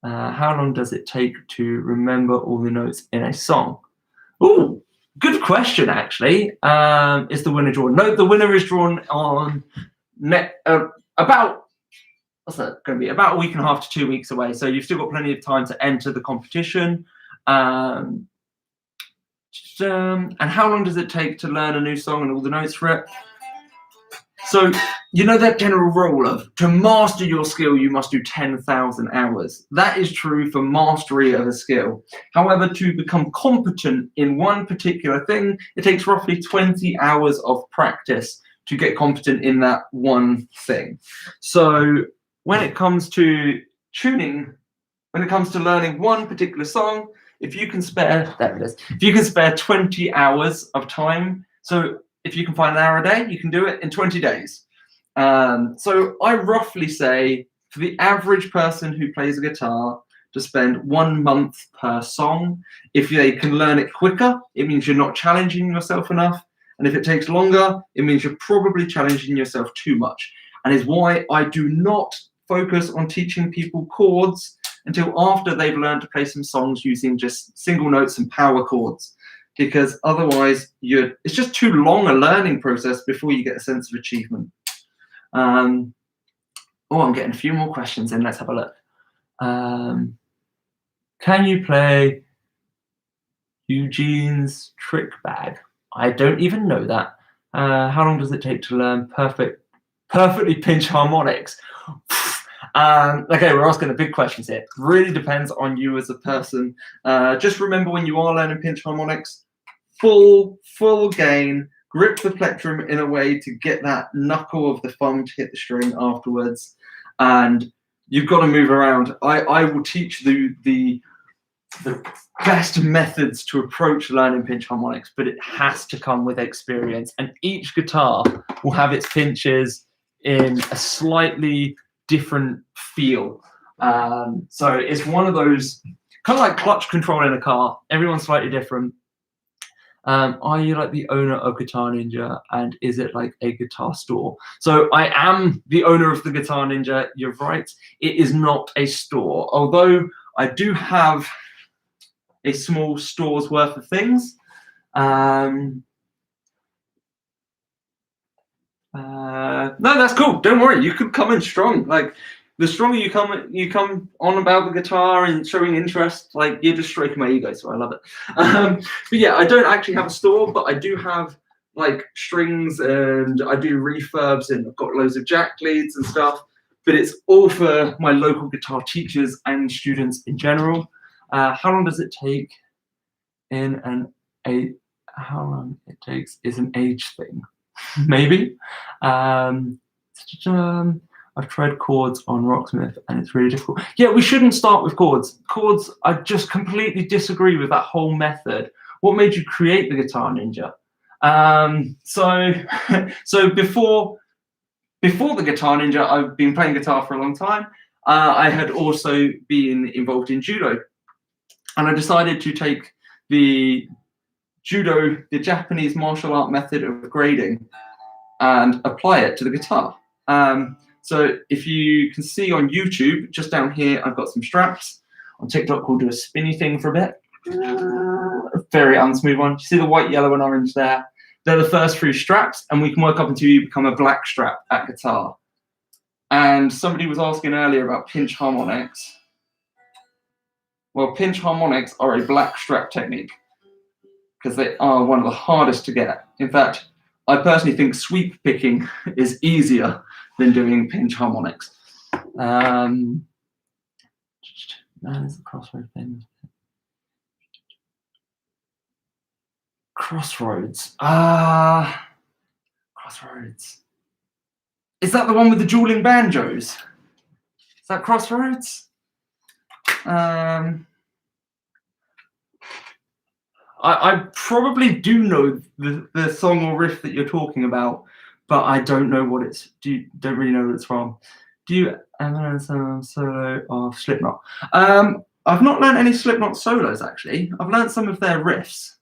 How long does it take to remember all the notes in a song? Ooh, good question, actually. Is the winner drawn? No, the winner is drawn on about, what's that going to be? About a week and a half to 2 weeks away. So you've still got plenty of time to enter the competition. And how long does it take to learn a new song and all the notes for it? So, you know that general rule of, to master your skill, you must do 10,000 hours. That is true for mastery of a skill. However, to become competent in one particular thing, it takes roughly 20 hours of practice to get competent in that one thing. So, when it comes to tuning, when it comes to learning one particular song, if you can spare, there it is, if you can spare 20 hours of time, so if you can find an hour a day, you can do it in 20 days. So I roughly say for the average person who plays a guitar to spend 1 month per song. If they can learn it quicker, it means you're not challenging yourself enough. And if it takes longer, it means you're probably challenging yourself too much. And is why I do not focus on teaching people chords until after they've learned to play some songs using just single notes and power chords. Because otherwise, it's just too long a learning process before you get a sense of achievement. I'm getting a few more questions in. Let's have a look. Can you play Eugene's Trick Bag? I don't even know that. How long does it take to learn perfectly pinch harmonics? Okay, we're asking the big questions here. Really depends on you as a person. Just remember, when you are learning pinch harmonics, full gain, grip the plectrum in a way to get that knuckle of the thumb to hit the string afterwards, and you've got to move around. I will teach the best methods to approach learning pinch harmonics, but it has to come with experience, and each guitar will have its pinches in a slightly different feel. So it's one of those, kind of like clutch control in a car. Everyone's slightly different. Are you like the owner of Guitar Ninja, and is it like a guitar store? So I am the owner of the Guitar Ninja. You're right, it is not a store, although I do have a small store's worth of things. No, that's cool. Don't worry, you could come in strong. Like, the stronger you come on about the guitar and showing interest, like, you're just stroking my ego, so I love it. But yeah, I don't actually have a store, but I do have like strings, and I do refurbs, and I've got loads of jack leads and stuff. But it's all for my local guitar teachers and students in general. How long does it take how long it takes is an age thing. Maybe. I've tried chords on Rocksmith and it's really difficult. Yeah, we shouldn't start with chords. Chords, I just completely disagree with that whole method. What made you create the Guitar Ninja? So before the Guitar Ninja, I've been playing guitar for a long time. I had also been involved in judo. and I decided to take the judo, the Japanese martial art method of grading, and apply it to the guitar. So if you can see on YouTube, just down here, I've got some straps. On TikTok, we'll do a spinny thing for a bit. A very unsmooth one. You see the white, yellow, and orange there? They're the first 3 straps, and we can work up until you become a black strap at guitar. And somebody was asking earlier about pinch harmonics. Well, pinch harmonics are a black strap technique because they are one of the hardest to get. In fact, I personally think sweep picking is easier than doing pinch harmonics. Man, it's the crossroad thing. Crossroads. Crossroads. Is that the one with the dueling banjos? Is that Crossroads? I probably do know the song or riff that you're talking about, but I don't know what it's. Don't really know what it's from. Do you ever learn some solo of Slipknot? I've not learned any Slipknot solos actually. I've learned some of their riffs.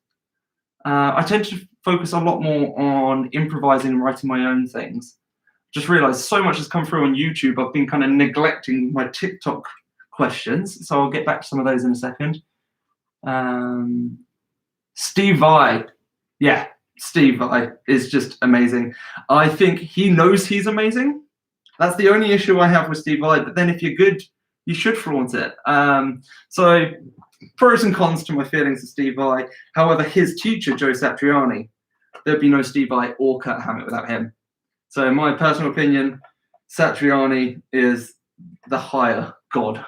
I tend to focus a lot more on improvising and writing my own things. Just realised so much has come through on YouTube. I've been kind of neglecting my TikTok questions, so I'll get back to some of those in a second. Steve Vai, yeah, Steve Vai is just amazing. I think he knows he's amazing. That's the only issue I have with Steve Vai. But then if you're good, you should flaunt it. So pros and cons to my feelings of Steve Vai. However, his teacher, Joe Satriani, there'd be no Steve Vai or Kurt Hammett without him. So in my personal opinion, Satriani is the higher god.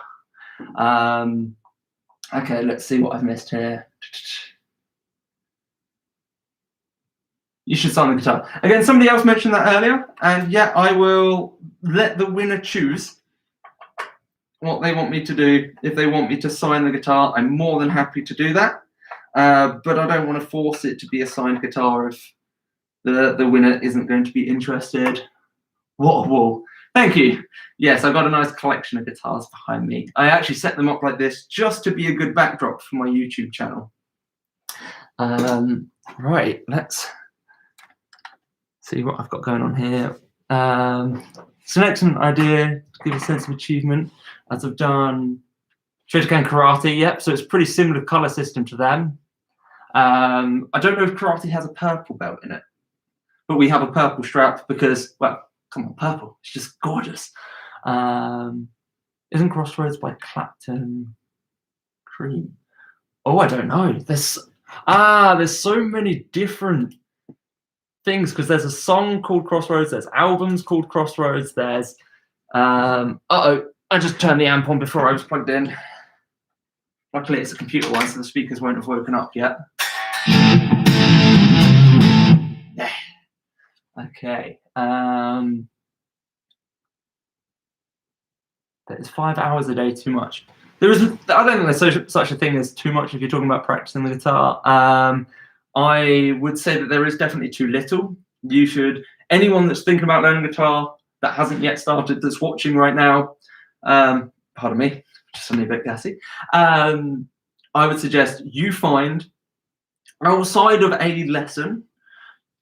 Okay, let's see what I've missed here. You should sign the guitar. Again, somebody else mentioned that earlier, and yeah, I will let the winner choose what they want me to do. If they want me to sign the guitar, I'm more than happy to do that. But I don't want to force it to be a signed guitar if the winner isn't going to be interested. What a wall. Thank you. Yes, I've got a nice collection of guitars behind me. I actually set them up like this just to be a good backdrop for my YouTube channel. Right, let's see what I've got going on here. It's an excellent idea to give a sense of achievement, as I've done Shotokan Karate. Yep, so it's a pretty similar color system to them. I don't know if Karate has a purple belt in it, but we have a purple strap because, well, come on, purple, it's just gorgeous. Isn't Crossroads by Clapton Cream? Oh, I don't know. There's so many different things because there's a song called Crossroads, there's albums called Crossroads, there's I just turned the amp on before I was plugged in. Luckily it's a computer one, so the speakers won't have woken up yet. Yeah. Okay. There's 5 hours a day too much. I don't think there's such a thing as too much if you're talking about practicing the guitar. I would say that there is definitely too little. Anyone that's thinking about learning guitar that hasn't yet started, that's watching right now, pardon me, just suddenly a bit gassy. I would suggest you find, outside of a lesson,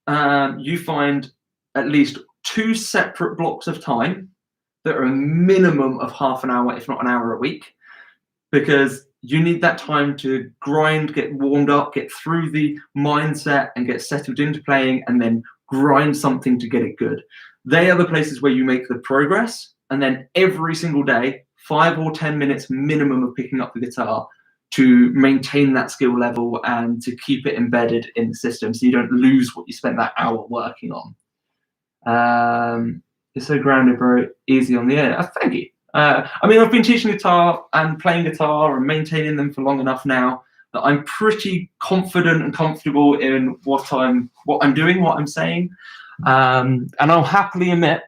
you find at least 2 separate blocks of time that are a minimum of half an hour, if not an hour a week, because you need that time to grind, get warmed up, get through the mindset and get settled into playing, and then grind something to get it good. They are the places where you make the progress, and then every single day, 5 or 10 minutes minimum of picking up the guitar to maintain that skill level and to keep it embedded in the system so you don't lose what you spent that hour working on. You're so grounded, bro. Easy on the air. Thank you. I mean, I've been teaching guitar and playing guitar and maintaining them for long enough now that I'm pretty confident and comfortable in what I'm doing, what I'm saying. And I'll happily admit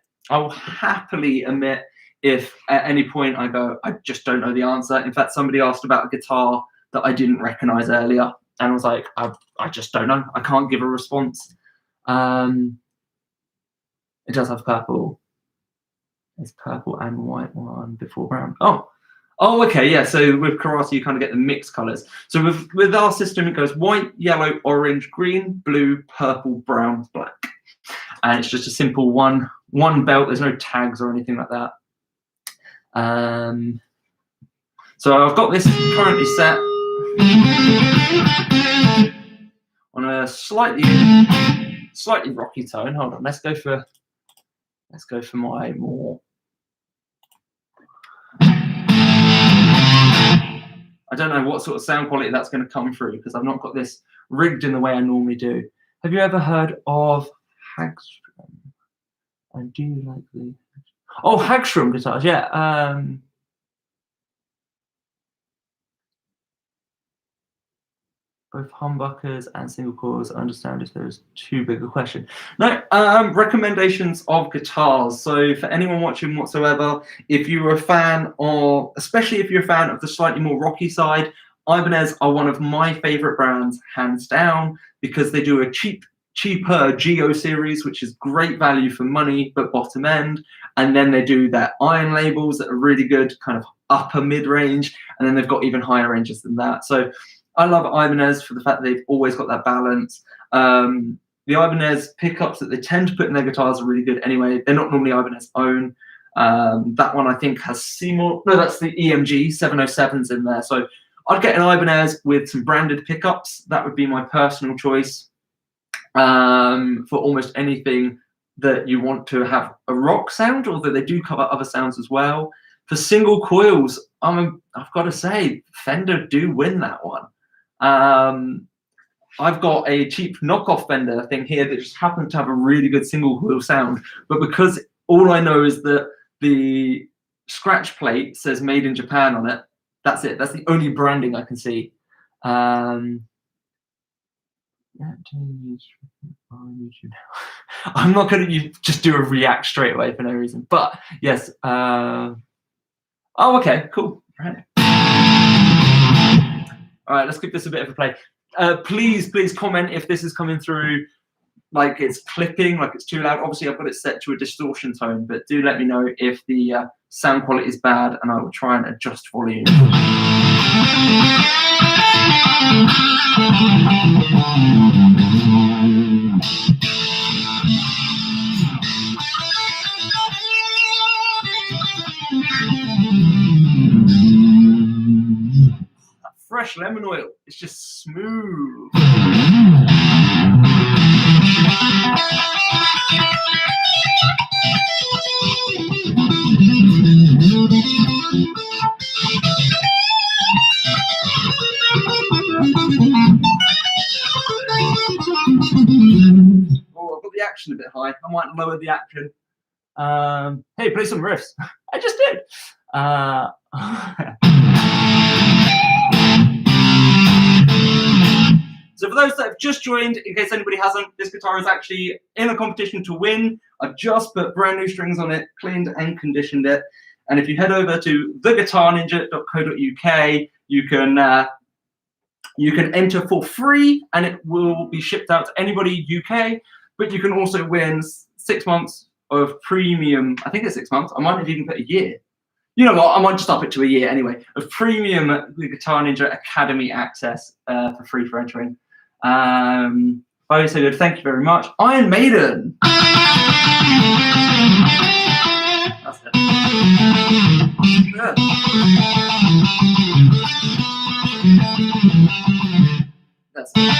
if at any point I go, I just don't know the answer. In fact, somebody asked about a guitar that I didn't recognize earlier, and I was like, I just don't know. I can't give a response. It does have purple. It's purple and white one before brown. Oh, Oh, okay, yeah. So with karate, you kind of get the mixed colors. So with our system, it goes white, yellow, orange, green, blue, purple, brown, black, and it's just a simple one belt. There's no tags or anything like that. So I've got this currently set on a slightly rocky tone. Hold on, let's go for my more. I don't know what sort of sound quality that's going to come through because I've not got this rigged in the way I normally do. Have you ever heard of Hagstrom? I do like the Hagstrom guitars, yeah. Both humbuckers and single coils. I understand if there's too big a question. No, recommendations of guitars. So for anyone watching whatsoever, if you're a fan of, especially if you're a fan of the slightly more rocky side, Ibanez are one of my favorite brands, hands down, because they do a cheaper Geo series, which is great value for money, but bottom end. And then they do their iron labels that are really good, kind of upper mid-range. And then they've got even higher ranges than that. So I love Ibanez for the fact that they've always got that balance. The Ibanez pickups that they tend to put in their guitars are really good anyway. They're not normally Ibanez own. That one I think has Seymour. No, that's the EMG 707s in there. So I'd get an Ibanez with some branded pickups. That would be my personal choice for almost anything that you want to have a rock sound, although they do cover other sounds as well. For single coils, I've got to say, Fender do win that one. I've got a cheap knockoff Fender thing here that just happens to have a really good single coil sound, but because all I know is that the scratch plate says made in Japan on it, that's it. That's the only branding I can see. I'm not going to just do a react straight away for no reason, but yes. Oh, okay, cool. Right. All right, let's give this a bit of a play. Please comment if this is coming through like it's clipping, like it's too loud. Obviously, I've got it set to a distortion tone, but do let me know if the sound quality is bad, and I will try and adjust volume. Fresh lemon oil. It's just smooth. Oh, I've got the action a bit high. I might lower the action. Hey, play some riffs. I just did. So for those that have just joined, in case anybody hasn't, this guitar is actually in a competition to win. I've just put brand new strings on it, cleaned and conditioned it. And if you head over to theguitarninja.co.uk, you can enter for free, and it will be shipped out to anybody UK. But you can also win 6 months of premium. I think it's 6 months. I might have even put a year. You know what? I might just up it to a year anyway. Of premium the Guitar Ninja Academy access for free for entering. Oh, so good. Thank you very much. Iron Maiden. That's it. Good. That's it.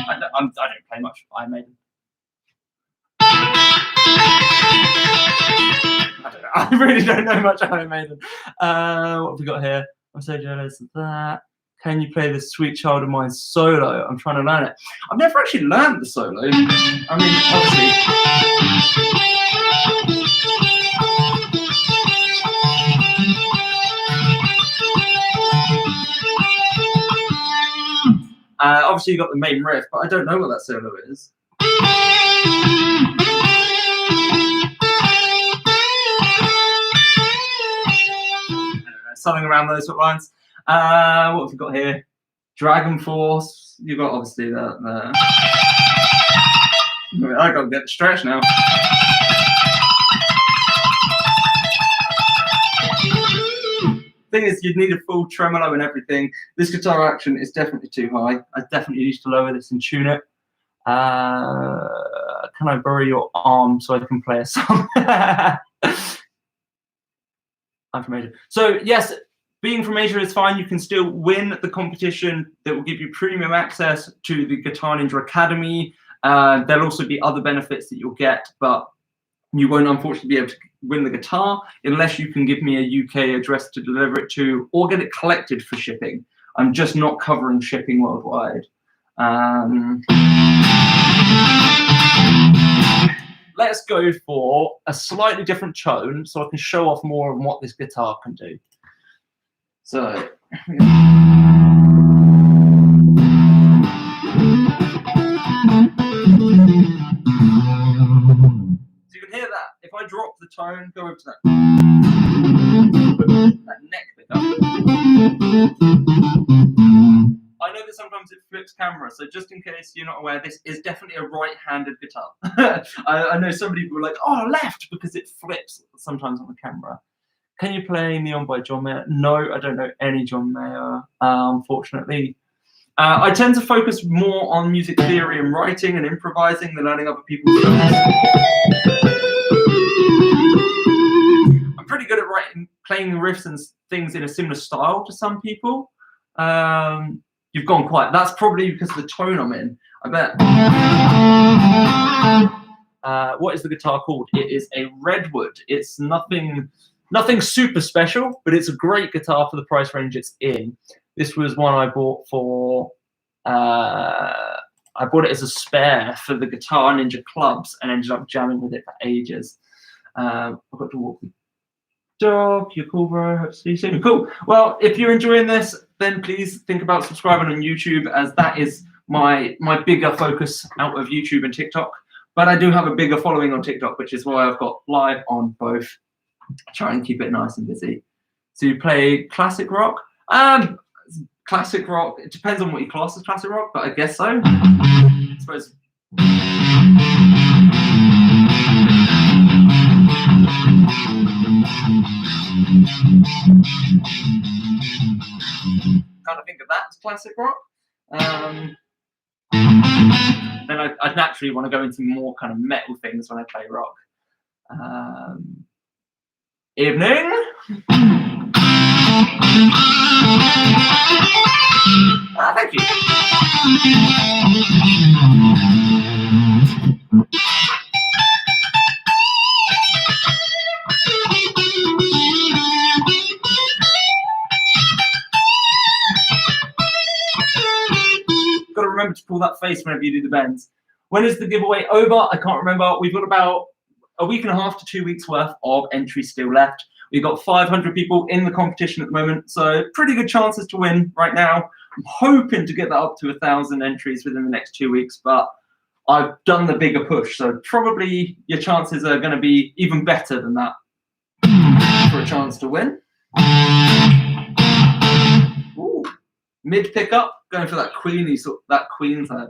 I don't play much Iron Maiden. I really don't know much Iron Maiden. What have we got here? I'm so jealous of that. Can you play the Sweet Child of Mine solo? I'm trying to learn it. I've never actually learned the solo. I mean, obviously you got the main riff, but I don't know what that solo is. Something around those sort of lines. What have we got here? Dragon Force. You've got obviously that. I got to get the stretch now. thing is, you'd need a full tremolo and everything. This guitar action is definitely too high. I definitely need to lower this and tune it. Can I borrow your arm so I can play a song? I'm from Asia. So yes, being from Asia is fine. You can still win the competition that will give you premium access to the Guitar Ninja Academy. There'll also be other benefits that you'll get, but you won't unfortunately be able to win the guitar unless you can give me a UK address to deliver it to or get it collected for shipping. I'm just not covering shipping worldwide. Let's go for a slightly different tone so I can show off more on what this guitar can do. So you can hear that. If I drop the tone, go over to that neck pickup. I know that sometimes it flips camera, so just in case you're not aware, this is definitely a right-handed guitar. I know some people are like, oh, left, because it flips sometimes on the camera. Can you play Neon by John Mayer? No, I don't know any John Mayer, unfortunately. I tend to focus more on music theory and writing and improvising than learning other people's songs. I'm pretty good at playing riffs and things in a similar style to some people. You've gone quiet. That's probably because of the tone I'm in, I bet. What is the guitar called? It is a Redwood. It's nothing super special, but it's a great guitar for the price range it's in. This was one I bought for, I bought it as a spare for the Guitar Ninja clubs and ended up jamming with it for ages. I've got to walk the dog. You're cool, bro. Hope to see you soon. Cool. Well, if you're enjoying this, then please think about subscribing on YouTube, as that is my bigger focus out of YouTube and TikTok. But I do have a bigger following on TikTok, which is why I've got live on both. Try and keep it nice and busy. So you play classic rock? Classic rock, it depends on what you class as classic rock, but I guess so. I suppose. Kind of think of that as classic rock. Then I'd naturally want to go into more kind of metal things when I play rock. Evening. Thank you. Got to remember to pull that face whenever you do the bends. When is the giveaway over? I can't remember. We've got about a week and a half to 2 weeks worth of entries still left. We've got 500 people in the competition at the moment, so pretty good chances to win right now. I'm hoping to get that up to 1,000 entries within the next 2 weeks, but I've done the bigger push, so probably your chances are going to be even better than that for a chance to win. Ooh. Mid pickup, going for that queeny sort, that queen side.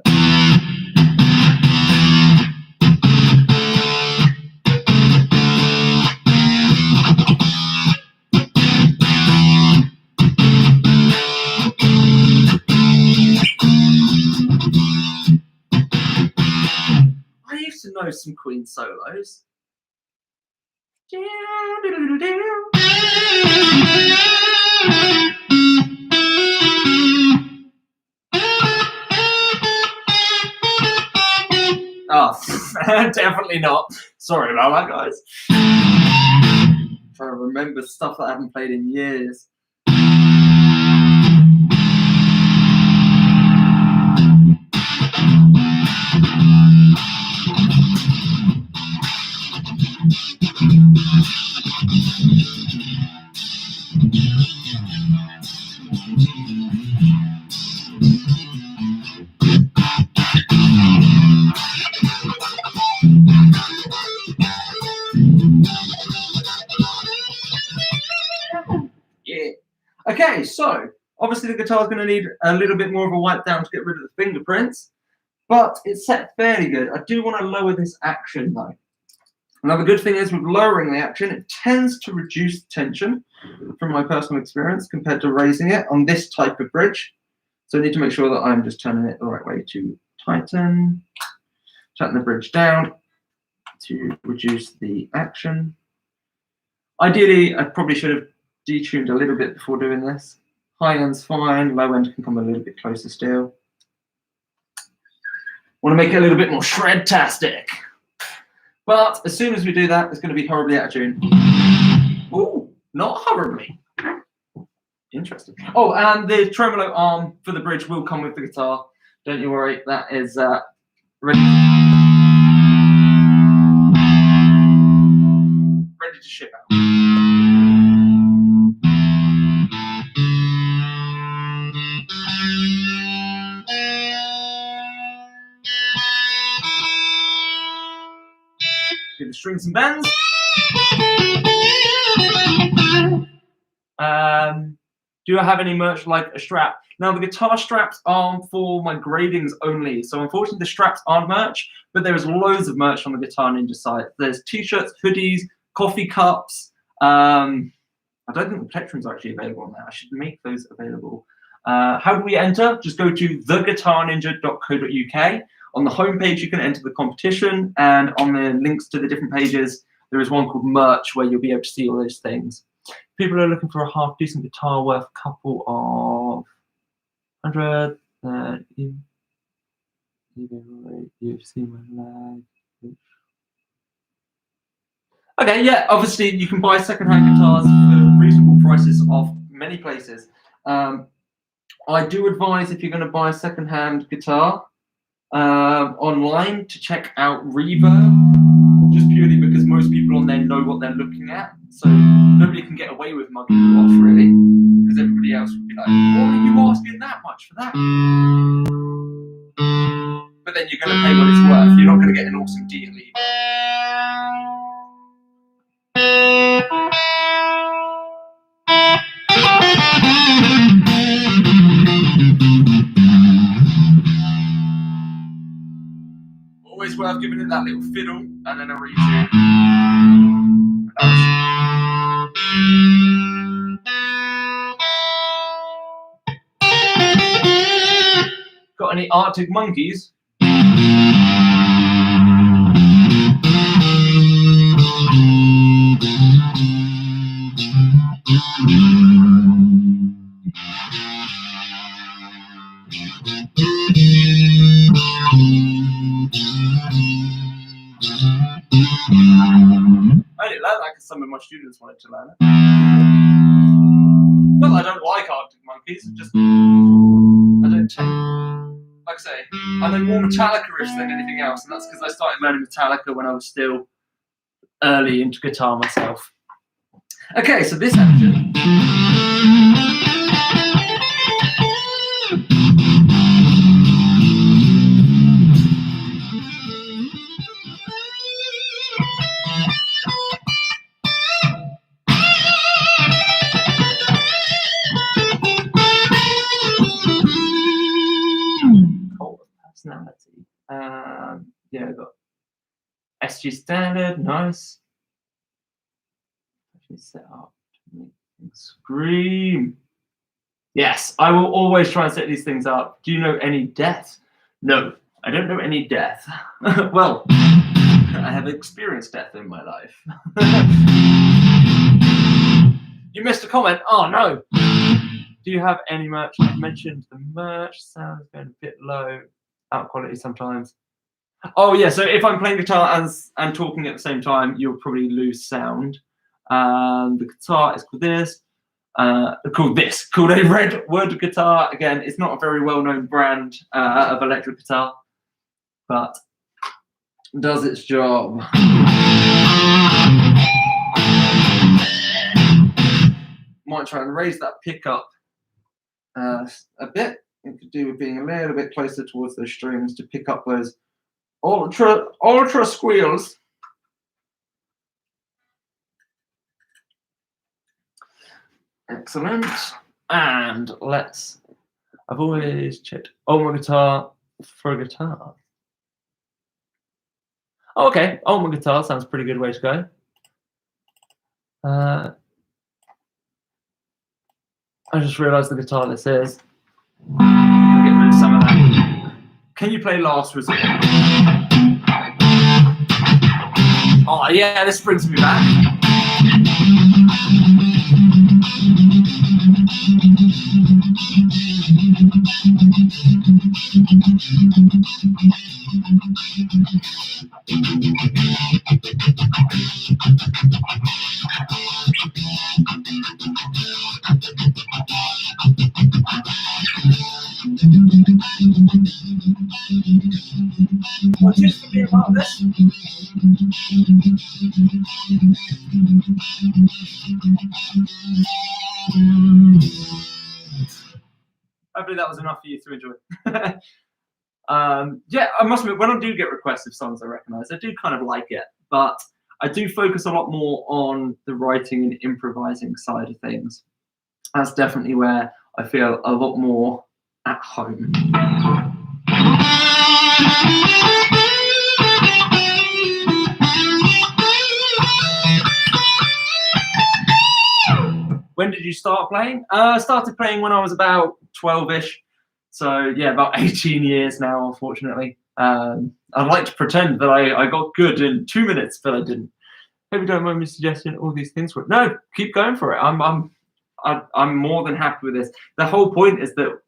I used to know some Queen solos. Oh, definitely not. Sorry about that, guys. I'm trying to remember stuff that I haven't played in years. Yeah. Okay, so obviously the guitar's going to need a little bit more of a wipe down to get rid of the fingerprints, but it's set fairly good. I do want to lower this action though. Now, the good thing is with lowering the action, it tends to reduce tension from my personal experience compared to raising it on this type of bridge. So I need to make sure that I'm just turning it the right way to tighten the bridge down to reduce the action. Ideally, I probably should have detuned a little bit before doing this. High end's fine, low end can come a little bit closer still. Want to make it a little bit more shred-tastic. But as soon as we do that, it's going to be horribly out of tune. Ooh, not horribly. Interesting. Oh, and the tremolo arm for the bridge will come with the guitar. Don't you worry, that is ready to ship out. Give the strings and bends. Do I have any merch like a strap? Now, the guitar straps are for my gradings only. So unfortunately, the straps aren't merch, but there is loads of merch on the Guitar Ninja site. There's t-shirts, hoodies, coffee cups. I don't think the plectrums are actually available on there. I should make those available. How do we enter? Just go to theguitarninja.co.uk. On the homepage, you can enter the competition, and on the links to the different pages, there is one called merch where you'll be able to see all those things. People are looking for a half-decent guitar worth a couple of 100. You've seen my lag. Okay, yeah, obviously you can buy second-hand guitars for reasonable prices off many places. I do advise, if you're going to buy a second-hand guitar online, to check out Reverb, just purely because most people on there know what they're looking at. So nobody can get away with mugging you off, really, because everybody else would be like, why are you asking that much for that? But then you're going to pay what it's worth. You're not going to get an awesome deal either. Always worth giving it that little fiddle and then a retune. Got any Arctic Monkeys? I didn't learn that because some of my students wanted to learn it. Well, I don't like Arctic Monkeys, just I don't take, like I say, I know more Metallica-ish than anything else, and that's because I started learning Metallica when I was still early into guitar myself. Okay, so this action. Personality. Yeah, I've got SG standard, nice. Actually set up to make things scream. Yes, I will always try and set these things up. Do you know any death? No, I don't know any death. Well, I have experienced death in my life. You missed a comment. Oh no. Do you have any merch? I've mentioned the merch. Sound is going a bit low. Out quality sometimes. Oh yeah, so if I'm playing guitar and talking at the same time, you'll probably lose sound. The guitar is called this. Called a Red Wood guitar. Again, it's not a very well-known brand of electric guitar, but does its job. Might try and raise that pickup a bit. It could do with being a little bit closer towards those strings to pick up those ultra squeals. Excellent. And I've always checked my guitar for a guitar. Oh, okay, Ultimate Guitar sounds a pretty good way to go. I just realised the guitar this is. I'll get rid of some of that. Can you play Last Resort? Oh yeah, this brings me back. What used to be about this? Hopefully that was enough for you to enjoy. Yeah, I must admit, when I do get requests of songs I recognise, I do kind of like it, but I do focus a lot more on the writing and improvising side of things. That's definitely where I feel a lot more at home. When did you start playing? I started playing when I was about 12-ish. So yeah, about 18 years now, unfortunately. I'd like to pretend that I got good in 2 minutes, but I didn't. Hope you don't mind me suggesting all these things. No, keep going for it. I'm more than happy with this. The whole point is that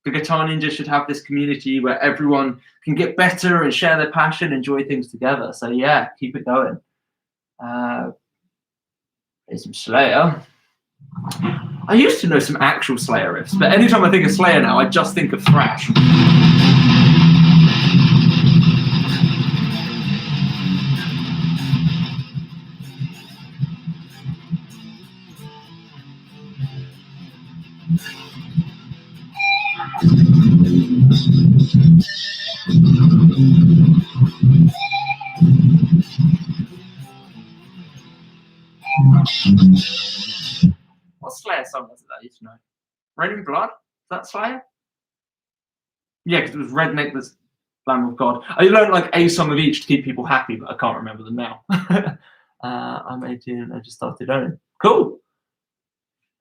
the Guitar Ninja should have this community where everyone can get better and share their passion, enjoy things together. So yeah, keep it going. Here's some Slayer. I used to know some actual Slayer riffs, but anytime I think of Slayer now, I just think of thrash. What Slayer song was it that I used to know? Raining Blood? Is that Slayer? Yeah, because it was Redneck that's Lamb of God. I learned like a song of each to keep people happy, but I can't remember them now. I'm 18 and I just started learning. Cool.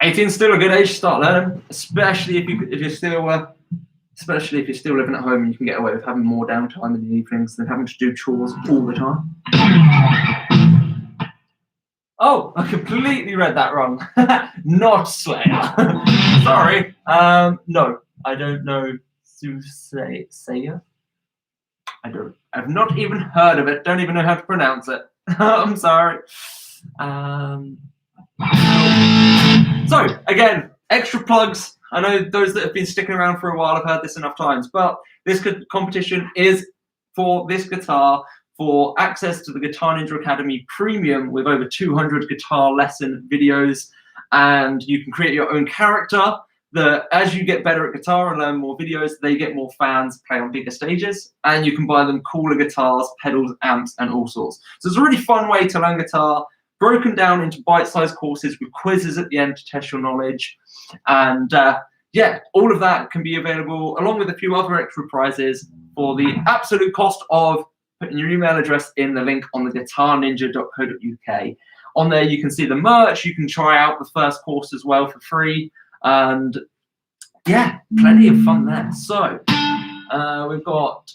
18 is still a good age to start learning, especially if you're still living at home and you can get away with having more downtime in the evenings than having to do chores all the time. Oh, I completely read that wrong. Not Slayer. Sorry. No, I don't know Soothsayer. I've not even heard of it. Don't even know how to pronounce it. I'm sorry. So again, extra plugs. I know those that have been sticking around for a while have heard this enough times, but this competition is for this guitar for access to the Guitar Ninja Academy Premium with over 200 guitar lesson videos, and you can create your own character. As you get better at guitar and learn more videos, they get more fans, play on bigger stages, and you can buy them cooler guitars, pedals, amps, and all sorts. So it's a really fun way to learn guitar, broken down into bite-sized courses with quizzes at the end to test your knowledge. And yeah, all of that can be available along with a few other extra prizes for the absolute cost of putting your email address in the link on the guitarninja.co.uk. On there, you can see the merch. You can try out the first course as well for free. And yeah, plenty of fun there. So we've got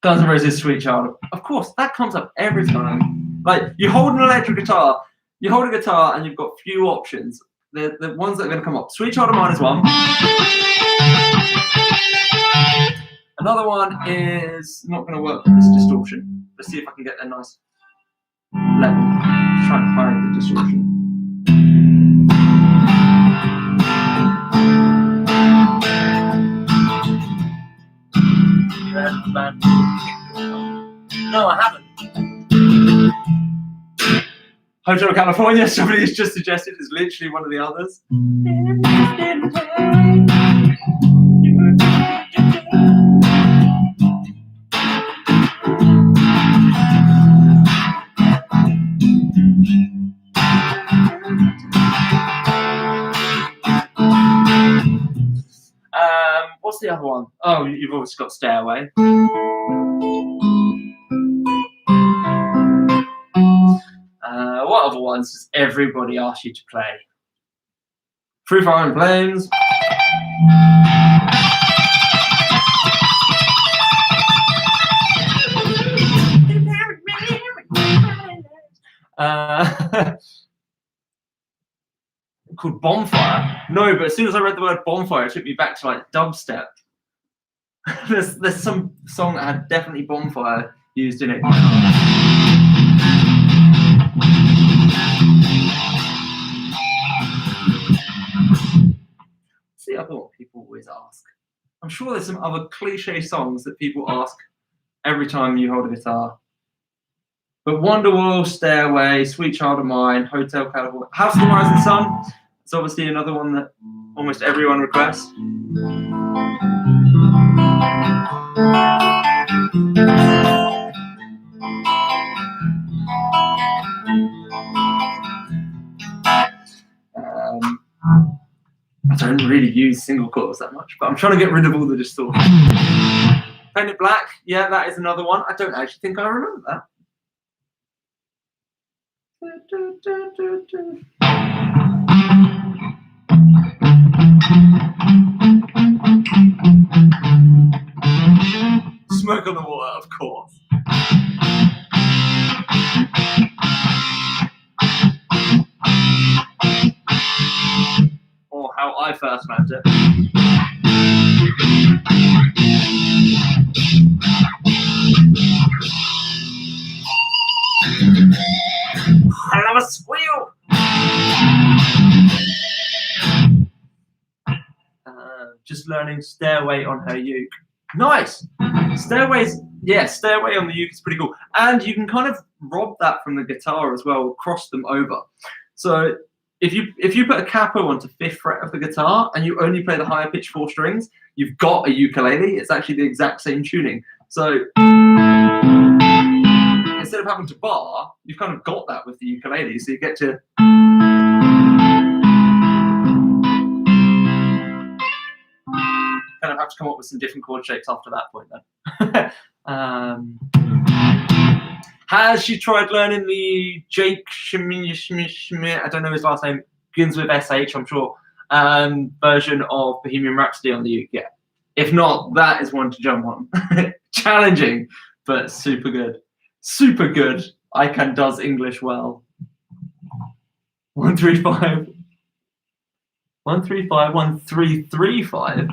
Guns N' Roses' Sweet Child. Of course, that comes up every time. Like, you hold an electric guitar, you hold a guitar, and you've got few options. The ones that are going to come up. Sweet Child of Mine is one. Another one is not going to work with this distortion. Let's see if I can get a nice level. Try and hide the distortion. No, I haven't. Hotel California, somebody has just suggested, is literally one of the others. What's the other one? Oh, you've always got Stairway. ones does everybody ask you to play? Free Fire and Planes. Called Bonfire. No, but as soon as I read the word bonfire, it took me back to like dubstep. there's some song that had definitely bonfire used in it. See, I thought people always ask. I'm sure there's some other cliche songs that people ask every time you hold a guitar. But Wonderwall, Stairway, Sweet Child of Mine, Hotel California, House of the Rising Sun. It's obviously another one that almost everyone requests. I don't really use single coils that much, but I'm trying to get rid of all the distortion. Paint It Black, yeah, that is another one. I don't actually think I remember that. Smoke on the Water, of course. Or how I first learned it. I love a squeal. Just learning Stairway on her uke. Nice. Stairway on the uke is pretty cool, and you can kind of rob that from the guitar as well, cross them over. So if you put a capo onto 5th fret of the guitar and you only play the higher pitch 4 strings, you've got a ukulele. It's actually the exact same tuning. So instead of having to bar, you've kind of got that with the ukulele. So you get to kind of have to come up with some different chord shapes after that point then. Has she tried learning the Jake Schmidt, I don't know his last name, begins with SH, I'm sure, version of Bohemian Rhapsody on the uke? Yeah. If not, that is one to jump on. Challenging, but super good. Super good. Ican does English well. 135. 135, 1335.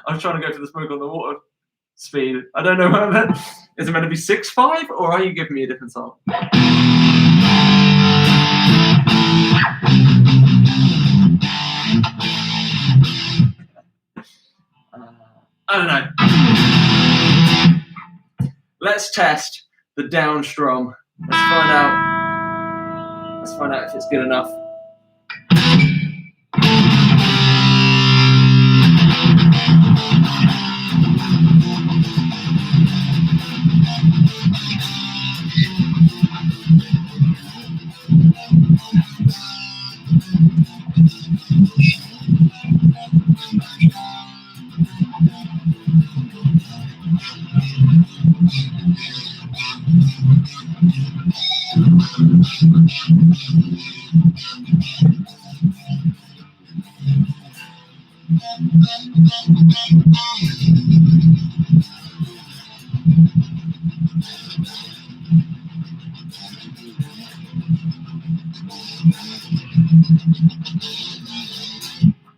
I was trying to go for the Smoke on the Water speed. I don't know whether is it meant to be 6/5 or are you giving me a different song? I don't know. Let's test the down strum. Let's find out if it's good enough.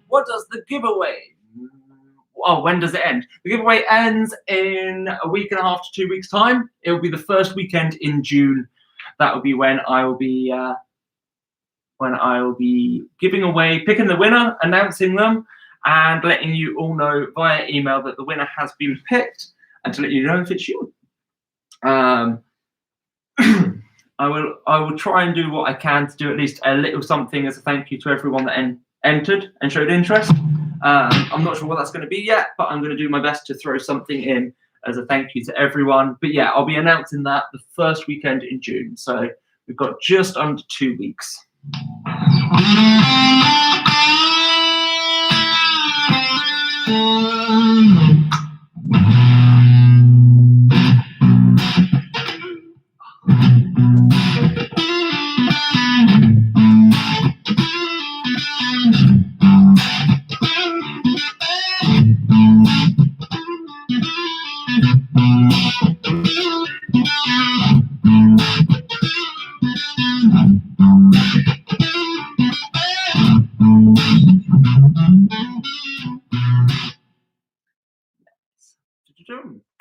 What does the giveaway? Oh, when does it end? The giveaway ends in a week and a half to 2 weeks' time. It will be the first weekend in June. That will be when I will be giving away, picking the winner, announcing them, and letting you all know via email that the winner has been picked, and to let you know if it's you. I will try and do what I can to do at least a little something as a thank you to everyone that entered and showed interest. I'm not sure what that's going to be yet, but I'm going to do my best to throw something in as a thank you to everyone. But yeah, I'll be announcing that the first weekend in June. So we've got just under 2 weeks.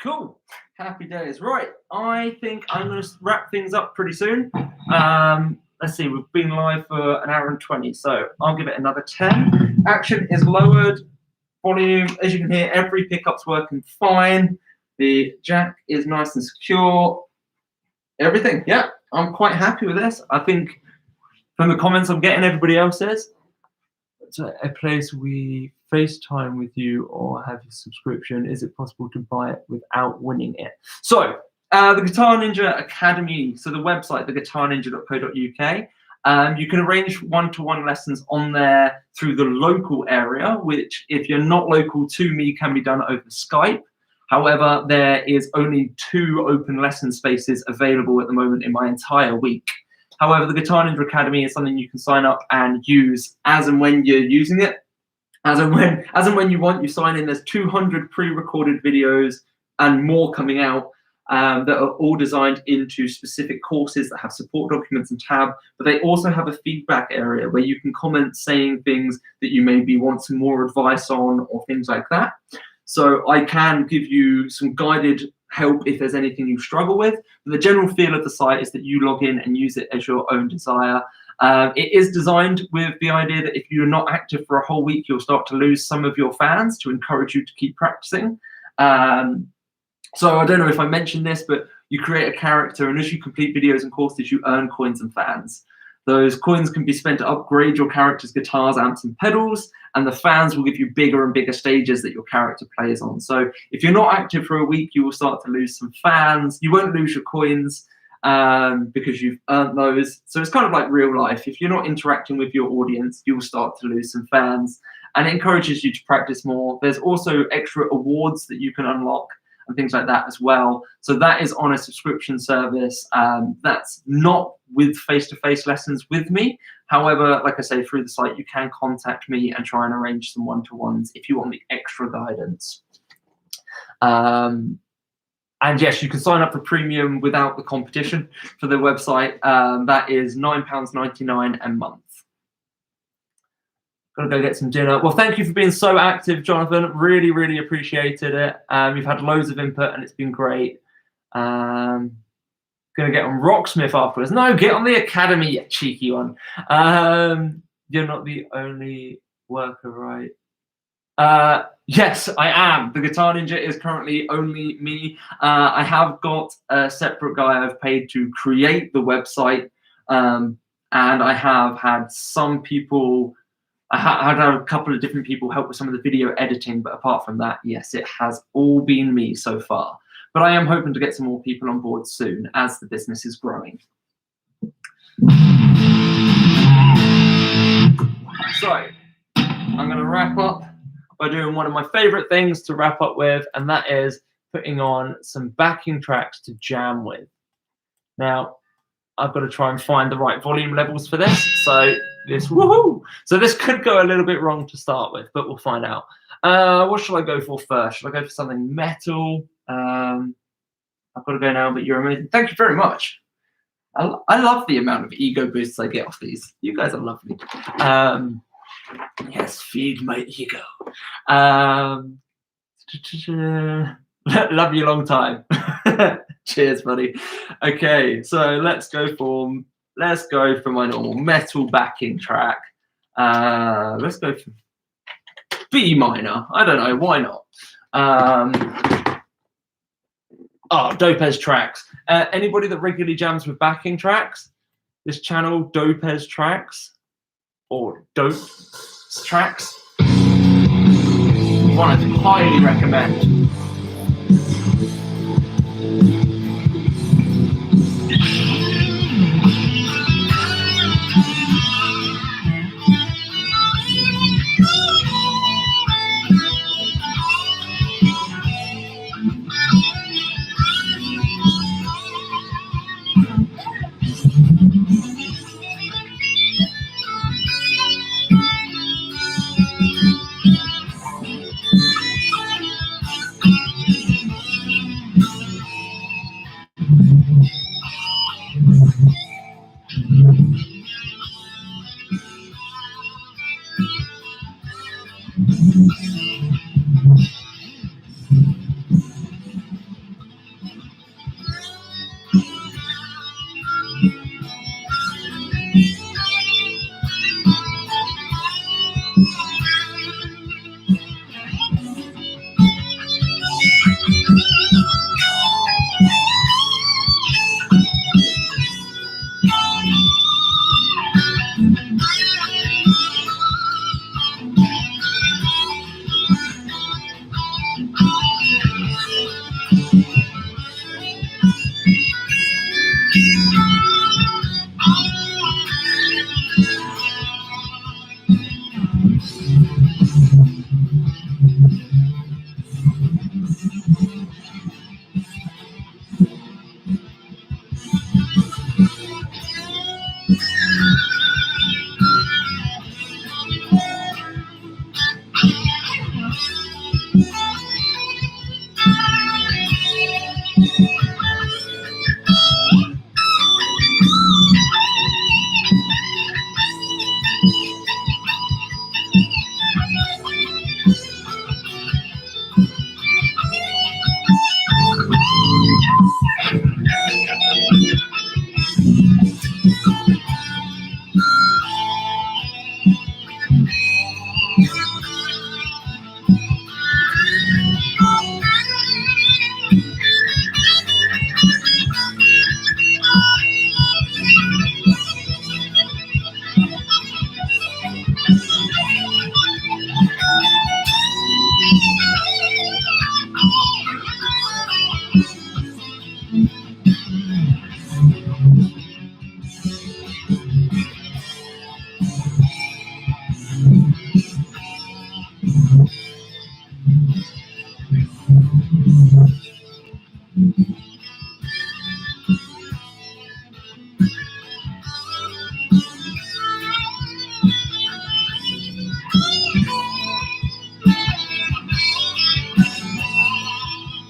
Cool. Happy days. Right. I think I'm going to wrap things up pretty soon. Let's see. We've been live for an hour and 20, so I'll give it another 10. Action is lowered. Volume, as you can hear, every pickup's working fine. The jack is nice and secure. Everything. Yeah, I'm quite happy with this. I think from the comments I'm getting, everybody else says it's a place we FaceTime with you or have your subscription. Is it possible to buy it without winning it? So the Guitar Ninja Academy, so the website, theguitarninja.co.uk. You can arrange one-to-one lessons on there through the local area, which if you're not local to me, can be done over Skype. However, there is only 2 open lesson spaces available at the moment in my entire week. However, the Guitar Ninja Academy is something you can sign up and use as and when you're using it. As and when you want, you sign in. There's 200 pre-recorded videos and more coming out that are all designed into specific courses that have support documents and tab, but they also have a feedback area where you can comment saying things that you maybe want some more advice on or things like that. So I can give you some guided help if there's anything you struggle with. But the general feel of the site is that you log in and use it as your own desire. It is designed with the idea that if you're not active for a whole week, you'll start to lose some of your fans to encourage you to keep practicing. So I don't know if I mentioned this, but you create a character, and as you complete videos and courses, you earn coins and fans. Those coins can be spent to upgrade your character's guitars, amps, and pedals, and the fans will give you bigger and bigger stages that your character plays on. So if you're not active for a week, you will start to lose some fans. You won't lose your coins because you've earned those. So it's kind of like real life. If you're not interacting with your audience, you'll start to lose some fans, and it encourages you to practice more. There's also extra awards that you can unlock and things like that as well. So that is on a subscription service. That's not with face-to-face lessons with me. However, like I say, through the site, you can contact me and try and arrange some one-to-ones if you want the extra guidance. And yes, you can sign up for premium without the competition for the website. That is £9.99 a month. Gotta go get some dinner. Well, thank you for being so active, Jonathan. Really, really appreciated it. You've had loads of input and it's been great. Gonna get on Rocksmith afterwards. No, get on the Academy, you cheeky one. You're not the only worker, right? Yes, I am. The Guitar Ninja is currently only me. I have got a separate guy I've paid to create the website. And I have had some people, I had a couple of different people help with some of the video editing, but apart from that, yes, it has all been me so far. But I am hoping to get some more people on board soon as the business is growing. So I'm going to wrap up by doing one of my favorite things to wrap up with, and that is putting on some backing tracks to jam with. Now, I've got to try and find the right volume levels for this. So this, woohoo! So this could go a little bit wrong to start with, but we'll find out. What should I go for first? Should I go for something metal? I've got to go now, but you're amazing. Thank you very much. I love the amount of ego boosts I get off these. You guys are lovely. Yes, feed my ego. Love you long time. Cheers, buddy. Okay, so let's go for my normal metal backing track. Let's go for B minor. I don't know, why not? Dopez tracks. Anybody that regularly jams with backing tracks, this channel, Dopez tracks or Dope tracks, one I'd highly recommend.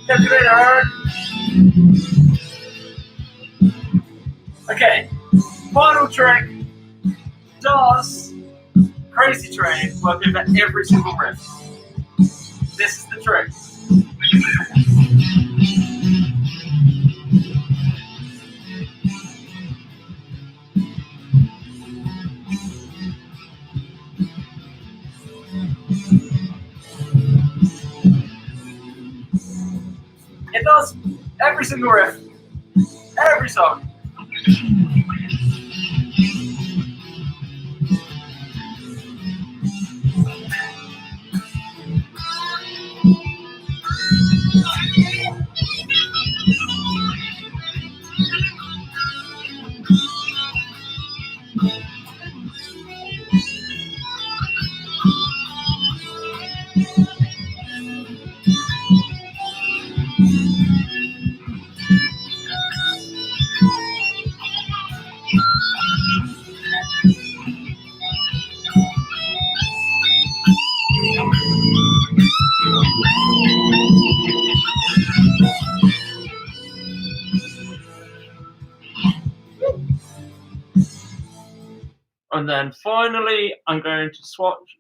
Catch you later. Okay, final trick. Does Crazy Train work over every single riff? This is the trick. It does every single riff, every song. And then finally, I'm going to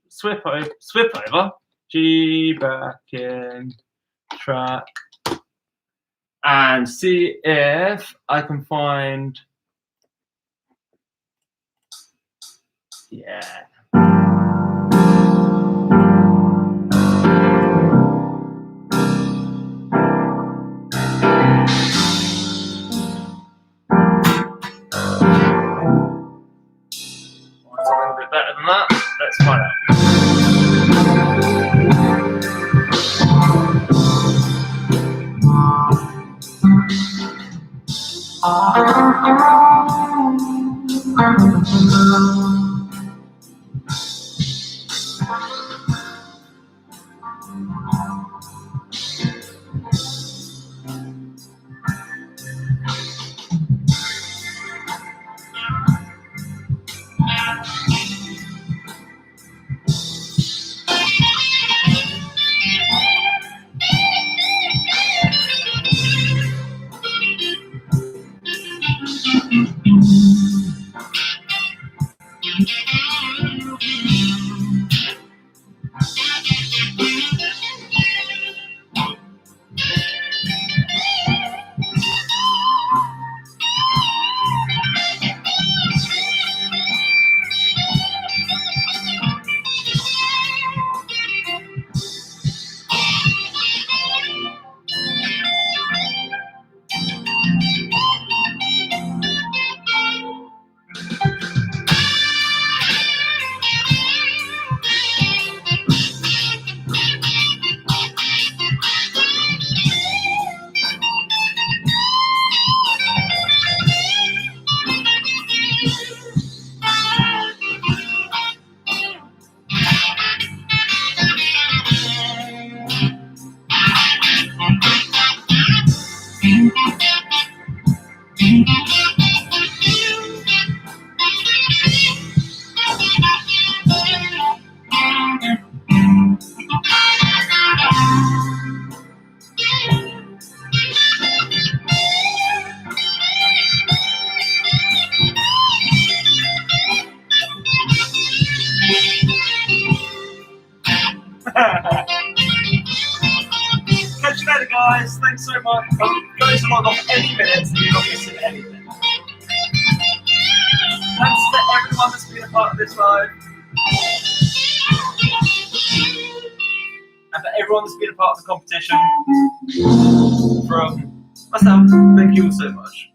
swip over G backing track and see if I can find. Yeah. What's a little bit better than that? Let's find out. Catch you later, guys. Thanks so much. I'm going to log off any minute so you're not missing anything. Thanks to everyone that's been a part of this live. And for everyone that's been a part of the competition. From myself, thank you all so much.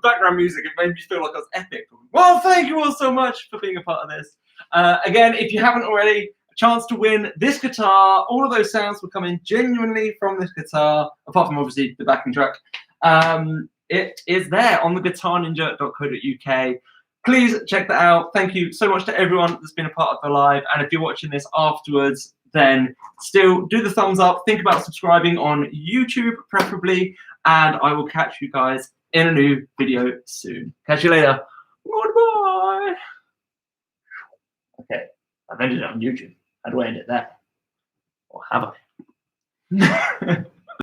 background music, it made me feel like I was epic. Well, thank you all so much for being a part of this. Again, if you haven't already, a chance to win this guitar. All of those sounds will come in genuinely from this guitar, apart from obviously the backing track. It is there on the guitarninja.co.uk. Please check that out. Thank you so much to everyone that's been a part of the live. And if you're watching this afterwards, then still do the thumbs up. Think about subscribing on YouTube, preferably. And I will catch you guys in a new video soon. Catch you later. Goodbye. Okay, I've ended it on YouTube. How do I end it there? Or have I?